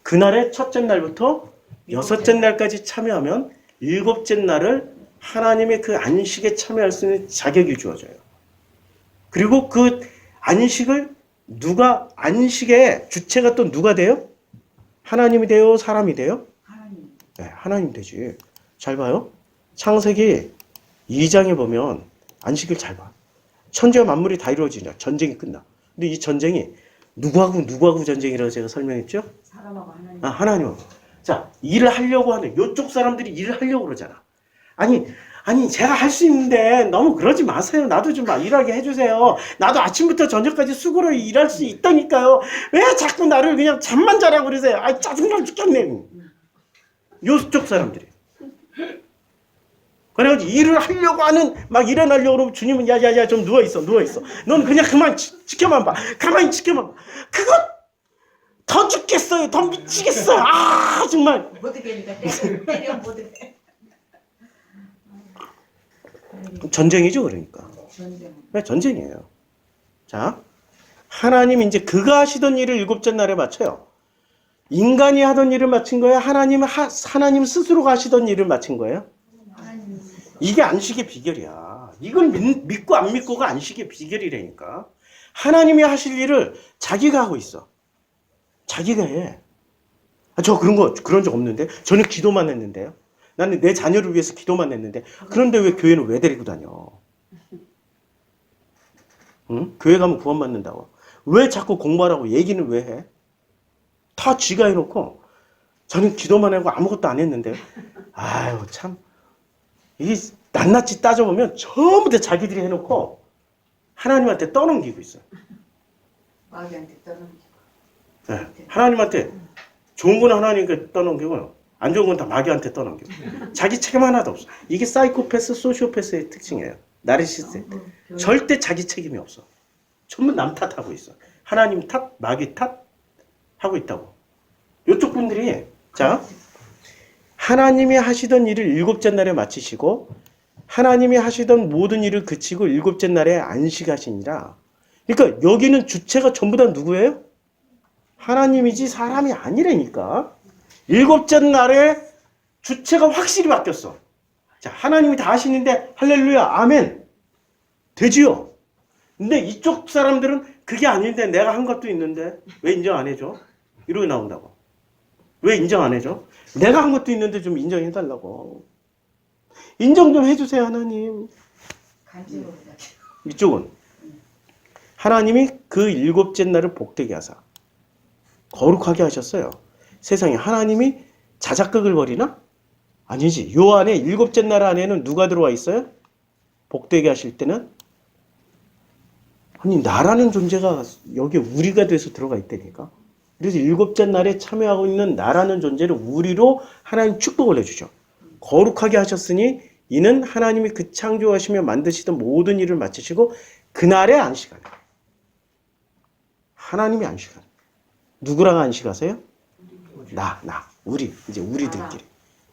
그날의 첫째 날부터 여섯째 날까지 참여하면 일곱째 날을 하나님의 그 안식에 참여할 수 있는 자격이 주어져요. 그리고 그 안식을 누가, 안식의 주체가 또 누가 돼요? 하나님이 돼요? 사람이 돼요? 하나님. 네, 하나님 되지. 잘 봐요. 창세기 2장에 보면 안식일 잘 봐. 천지와 만물이 다 이루어지냐. 전쟁이 끝나. 근데 이 전쟁이 누구하고 전쟁이라고 제가 설명했죠? 사람하고 하나님. 하나님하고. 자, 일을 하려고 하는, 요쪽 사람들이 일을 하려고 그러잖아. 아니, 제가 할 수 있는데 너무 그러지 마세요. 나도 좀 일하게 해주세요. 나도 아침부터 저녁까지 수고로 일할 수 있다니까요. 왜 자꾸 나를 그냥 잠만 자라고 그러세요? 아, 짜증나 죽겠네. 요쪽 사람들이. 그래가지고 일을 하려고 하는, 막 일어나려고 그러면 주님은 야, 좀 누워있어. 넌 그냥 그만 지켜만 봐. 가만히 지켜만 봐. 그거 더 죽겠어요. 더 미치겠어요. 아, 정말. 못 되니까 때려 못 돼. 전쟁이죠, 그러니까. 전쟁이에요. 자, 하나님 이제 그가 하시던 일을 일곱째 날에 마쳐요. 인간이 하던 일을 마친 거예요? 하나님 스스로가 하시던 일을 마친 거예요? 이게 안식의 비결이야. 이건 믿고 안 믿고가 안식의 비결이라니까. 하나님이 하실 일을 자기가 하고 있어. 자기가 해. 저 그런 적 없는데? 저는 기도만 했는데요. 나는 내 자녀를 위해서 기도만 했는데. 그런데 왜 교회는 왜 데리고 다녀? 응? 교회 가면 구원받는다고. 왜 자꾸 공부하라고 얘기는 왜 해? 다 쥐가 해놓고 저는 기도만 하고 아무것도 안 했는데. 아유 참. 이 낱낱이 따져보면 전부 다 자기들이 해놓고 하나님한테 떠넘기고 있어요. 마귀한테 떠넘기고. 네, 하나님한테 좋은 건 하나님께 떠넘기고 안 좋은 건 다 마귀한테 떠넘기고 자기 책임 하나도 없어. 이게 사이코패스, 소시오패스의 특징이에요. 나르시스트. 절대 자기 책임이 없어. 전부 남 탓하고 있어. 하나님 탓, 마귀 탓 하고 있다고. 이쪽 분들이 자 하나님이 하시던 일을 일곱째 날에 마치시고 하나님이 하시던 모든 일을 그치고 일곱째 날에 안식하시니라. 그러니까 여기는 주체가 전부 다 누구예요? 하나님이지 사람이 아니라니까. 일곱째 날에 주체가 확실히 바뀌었어. 자, 하나님이 다 하시는데 할렐루야 아멘 되지요. 근데 이쪽 사람들은 그게 아닌데 내가 한 것도 있는데 왜 인정 안 해줘? 이러고 나온다고. 왜 인정 안 해줘? 내가 한 것도 있는데 좀 인정해달라고. 인정 좀 해주세요 하나님. 간지러워. 이쪽은 하나님이 그 일곱째 날을 복되게 하사 거룩하게 하셨어요. 세상에 하나님이 자작극을 벌이나? 아니지. 요 안에 일곱째 날 안에는 누가 들어와 있어요? 복되게 하실 때는 아니 나라는 존재가 여기 우리가 돼서 들어가 있다니까. 그래서 일곱째 날에 참여하고 있는 나라는 존재를 우리로 하나님 축복을 해주죠. 거룩하게 하셨으니 이는 하나님이 그 창조하시며 만드시던 모든 일을 마치시고 그날의 안식하네. 하나님이 안식하네. 누구랑 안식하세요? 우리. 이제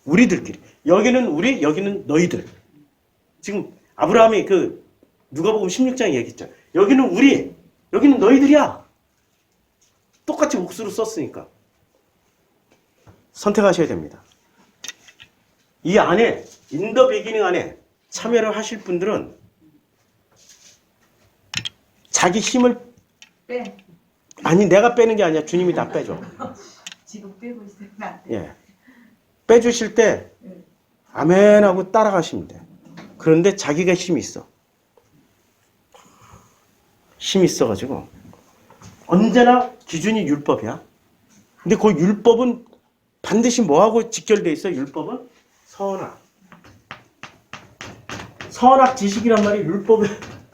우리들끼리. 여기는 우리, 여기는 너희들. 지금 아브라함이 누가복음 16장에 얘기했잖아. 여기는 우리, 여기는 너희들이야. 똑같이 몫으로 썼으니까. 선택하셔야 됩니다. 이 안에, 인더 비기닝 안에 참여를 하실 분들은 자기 힘을 아니 내가 빼는 게 아니야. 주님이 다 빼줘. 지금 빼고 있어요. 나한테. 예. 빼주실 때 아멘 하고 따라가시면 돼요. 그런데 자기가 힘이 있어. 힘이 있어가지고 언제나 기준이 율법이야. 근데 그 율법은 반드시 뭐하고 직결돼 있어? 율법은 선악. 선악 지식이란 말이 율법에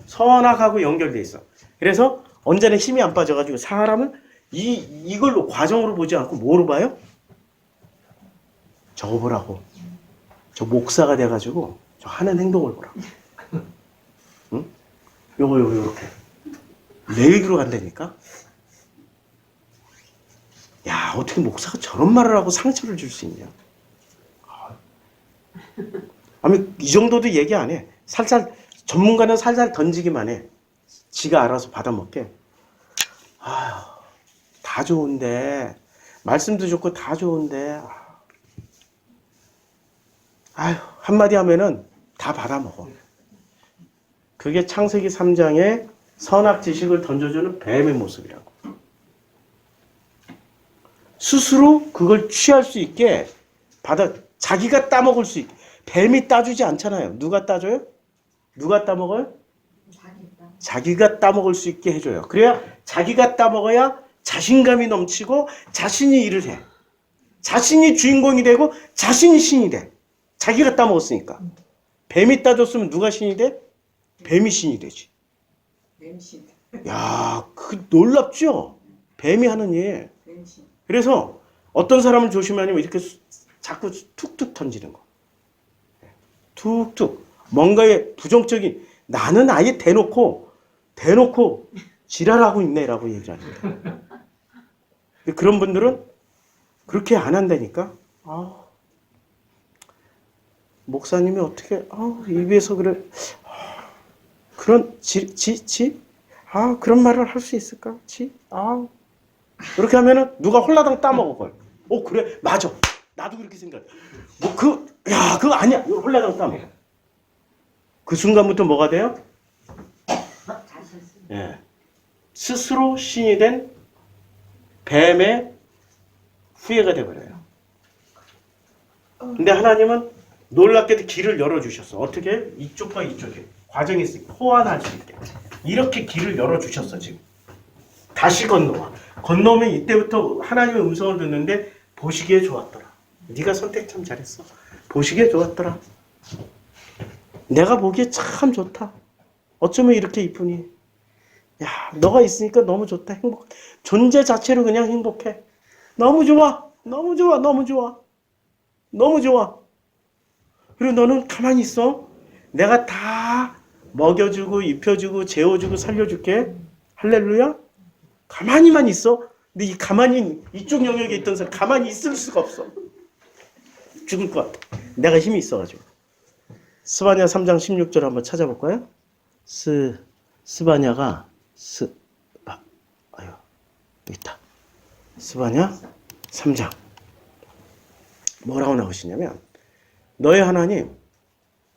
선악하고 연결돼 있어. 그래서 언제나 힘이 안 빠져가지고 사람은 이걸로 과정으로 보지 않고 뭐로 봐요? 저거 보라고. 저 목사가 돼가지고 저 하는 행동을 보라고. 응? 요렇게. 내 얘기로 간다니까? 야, 어떻게 목사가 저런 말을 하고 상처를 줄 수 있냐? 아니, 이 정도도 얘기 안 해. 살살, 전문가는 살살 던지기만 해. 지가 알아서 받아먹게. 아휴, 다 좋은데, 말씀도 좋고 다 좋은데, 아휴, 한마디 하면은 다 받아먹어. 그게 창세기 3장에 선악 지식을 던져주는 뱀의 모습이라고. 스스로 그걸 취할 수 있게 자기가 따먹을 수 있게. 뱀이 따주지 않잖아요. 누가 따줘요? 누가 따먹어요? 자기가 따먹을 수 있게 해줘요. 그래야 자기가 따먹어야 자신감이 넘치고 자신이 일을 해. 자신이 주인공이 되고 자신이 신이 돼. 자기가 따먹었으니까. 뱀이 따줬으면 누가 신이 돼? 뱀이 신이 되지. 뱀신. 야, 그 놀랍죠? 뱀이 하는 일. 뱀신. 그래서 어떤 사람을 조심하냐면 이렇게 자꾸 툭툭 던지는 거. 툭툭. 뭔가의 부정적인, 나는 아예 대놓고 지랄하고 있네라고 얘기를 합니다. 그런 분들은 그렇게 안 한다니까? 목사님이 어떻게, 입에서 그래, 그런, 그런 말을 할 수 있을까? 그렇게 하면은 누가 홀라당 따먹어. 그래, 맞아. 나도 그렇게 생각해. 그거 아니야. 홀라당 따먹어. 그 순간부터 뭐가 돼요? 예. 스스로 신이 된 뱀의 후예가 되어버려요. 근데 하나님은 놀랍게도 길을 열어주셨어. 어떻게? 이쪽과 이쪽에. 과정이 있으니까 호환할 수 있게. 이렇게 길을 열어주셨어, 지금. 다시 건너와. 건너면 이때부터 하나님의 음성을 듣는데 보시기에 좋았더라. 네가 선택 참 잘했어. 보시기에 좋았더라. 내가 보기에 참 좋다. 어쩌면 이렇게 이쁘니. 야, 너가 있으니까 너무 좋다. 행복. 존재 자체로 그냥 행복해. 너무 좋아. 너무 좋아. 너무 좋아. 너무 좋아. 그리고 너는 가만히 있어. 내가 다 먹여주고 입혀주고 재워주고 살려줄게. 할렐루야. 가만히만 있어. 근데 이 가만히 이쪽 영역에 있던 사람 가만히 있을 수가 없어. 죽을 것 같아. 내가 힘이 있어가지고. 스바냐 3장 16절 한번 찾아볼까요? 스바냐가 여기 있다. 스바냐 3장 뭐라고 나오시냐면 너의 하나님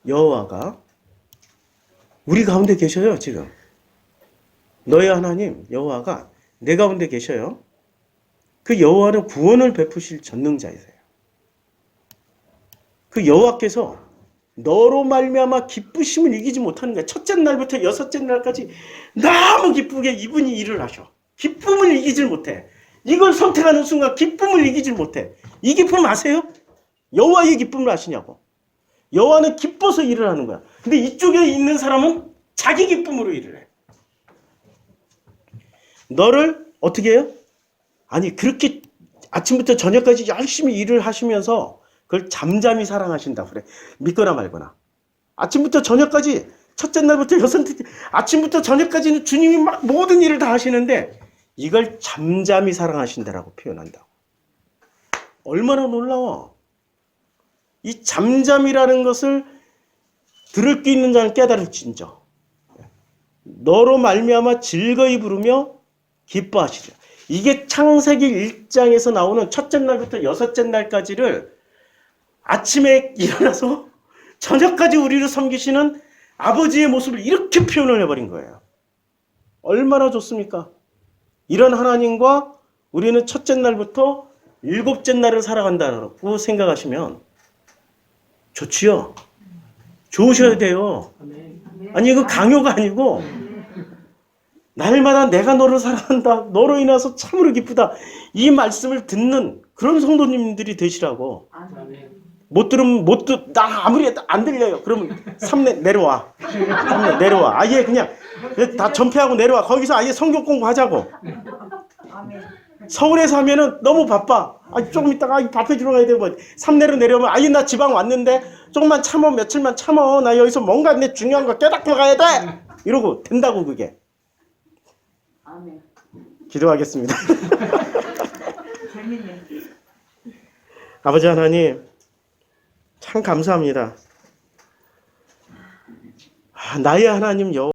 여호와가 우리 가운데 계셔요. 지금 너의 하나님 여호와가 내 가운데 계셔요. 그 여호와는 구원을 베푸실 전능자이세요. 그 여호와께서 너로 말미암아 기쁘심을 이기지 못하는 거야. 첫째 날부터 여섯째 날까지 너무 기쁘게 이분이 일을 하셔. 기쁨을 이기질 못해. 이걸 선택하는 순간 기쁨을 이기질 못해. 이 기쁨 아세요? 여호와의 기쁨을 아시냐고. 여호와는 기뻐서 일을 하는 거야. 근데 이쪽에 있는 사람은 자기 기쁨으로 일을 해. 너를 어떻게 해요? 아니 그렇게 아침부터 저녁까지 열심히 일을 하시면서 그걸 잠잠히 사랑하신다 그래. 믿거나 말거나. 아침부터 저녁까지 첫째 날부터 여섯째 아침부터 저녁까지는 주님이 막 모든 일을 다 하시는데 이걸 잠잠히 사랑하신다라고 표현한다고. 얼마나 놀라워. 이 잠잠이라는 것을 들을 게 있는 자는 깨달을진저. 너로 말미암아 즐거이 부르며 기뻐하시리라. 이게 창세기 1장에서 나오는 첫째 날부터 여섯째 날까지를 아침에 일어나서 저녁까지 우리를 섬기시는 아버지의 모습을 이렇게 표현을 해버린 거예요. 얼마나 좋습니까? 이런 하나님과 우리는 첫째 날부터 일곱째 날을 살아간다고 생각하시면 좋지요. 좋으셔야 돼요. 아니 이거 강요가 아니고 날마다 내가 너를 사랑한다. 너로 인해서 참으로 기쁘다. 이 말씀을 듣는 그런 성도님들이 되시라고. 못 들으면 나 아무리 안 들려요. 그러면 3내 내려와. 3내 내려와. 아예 그냥 다 전폐하고 내려와. 거기서 아예 성경 공부하자고. 서울에서 하면은 너무 바빠. 조금 있다가 밥해 주러 가야 되고 3내로 내려오면 아예 나 지방 왔는데 조금만 참어 며칠만 참어. 나 여기서 뭔가 내 중요한 거 깨닫고 가야 돼. 이러고 된다고 그게. 기도하겠습니다. 재밌네. 아버지 하나님 참 감사합니다. 나의 하나님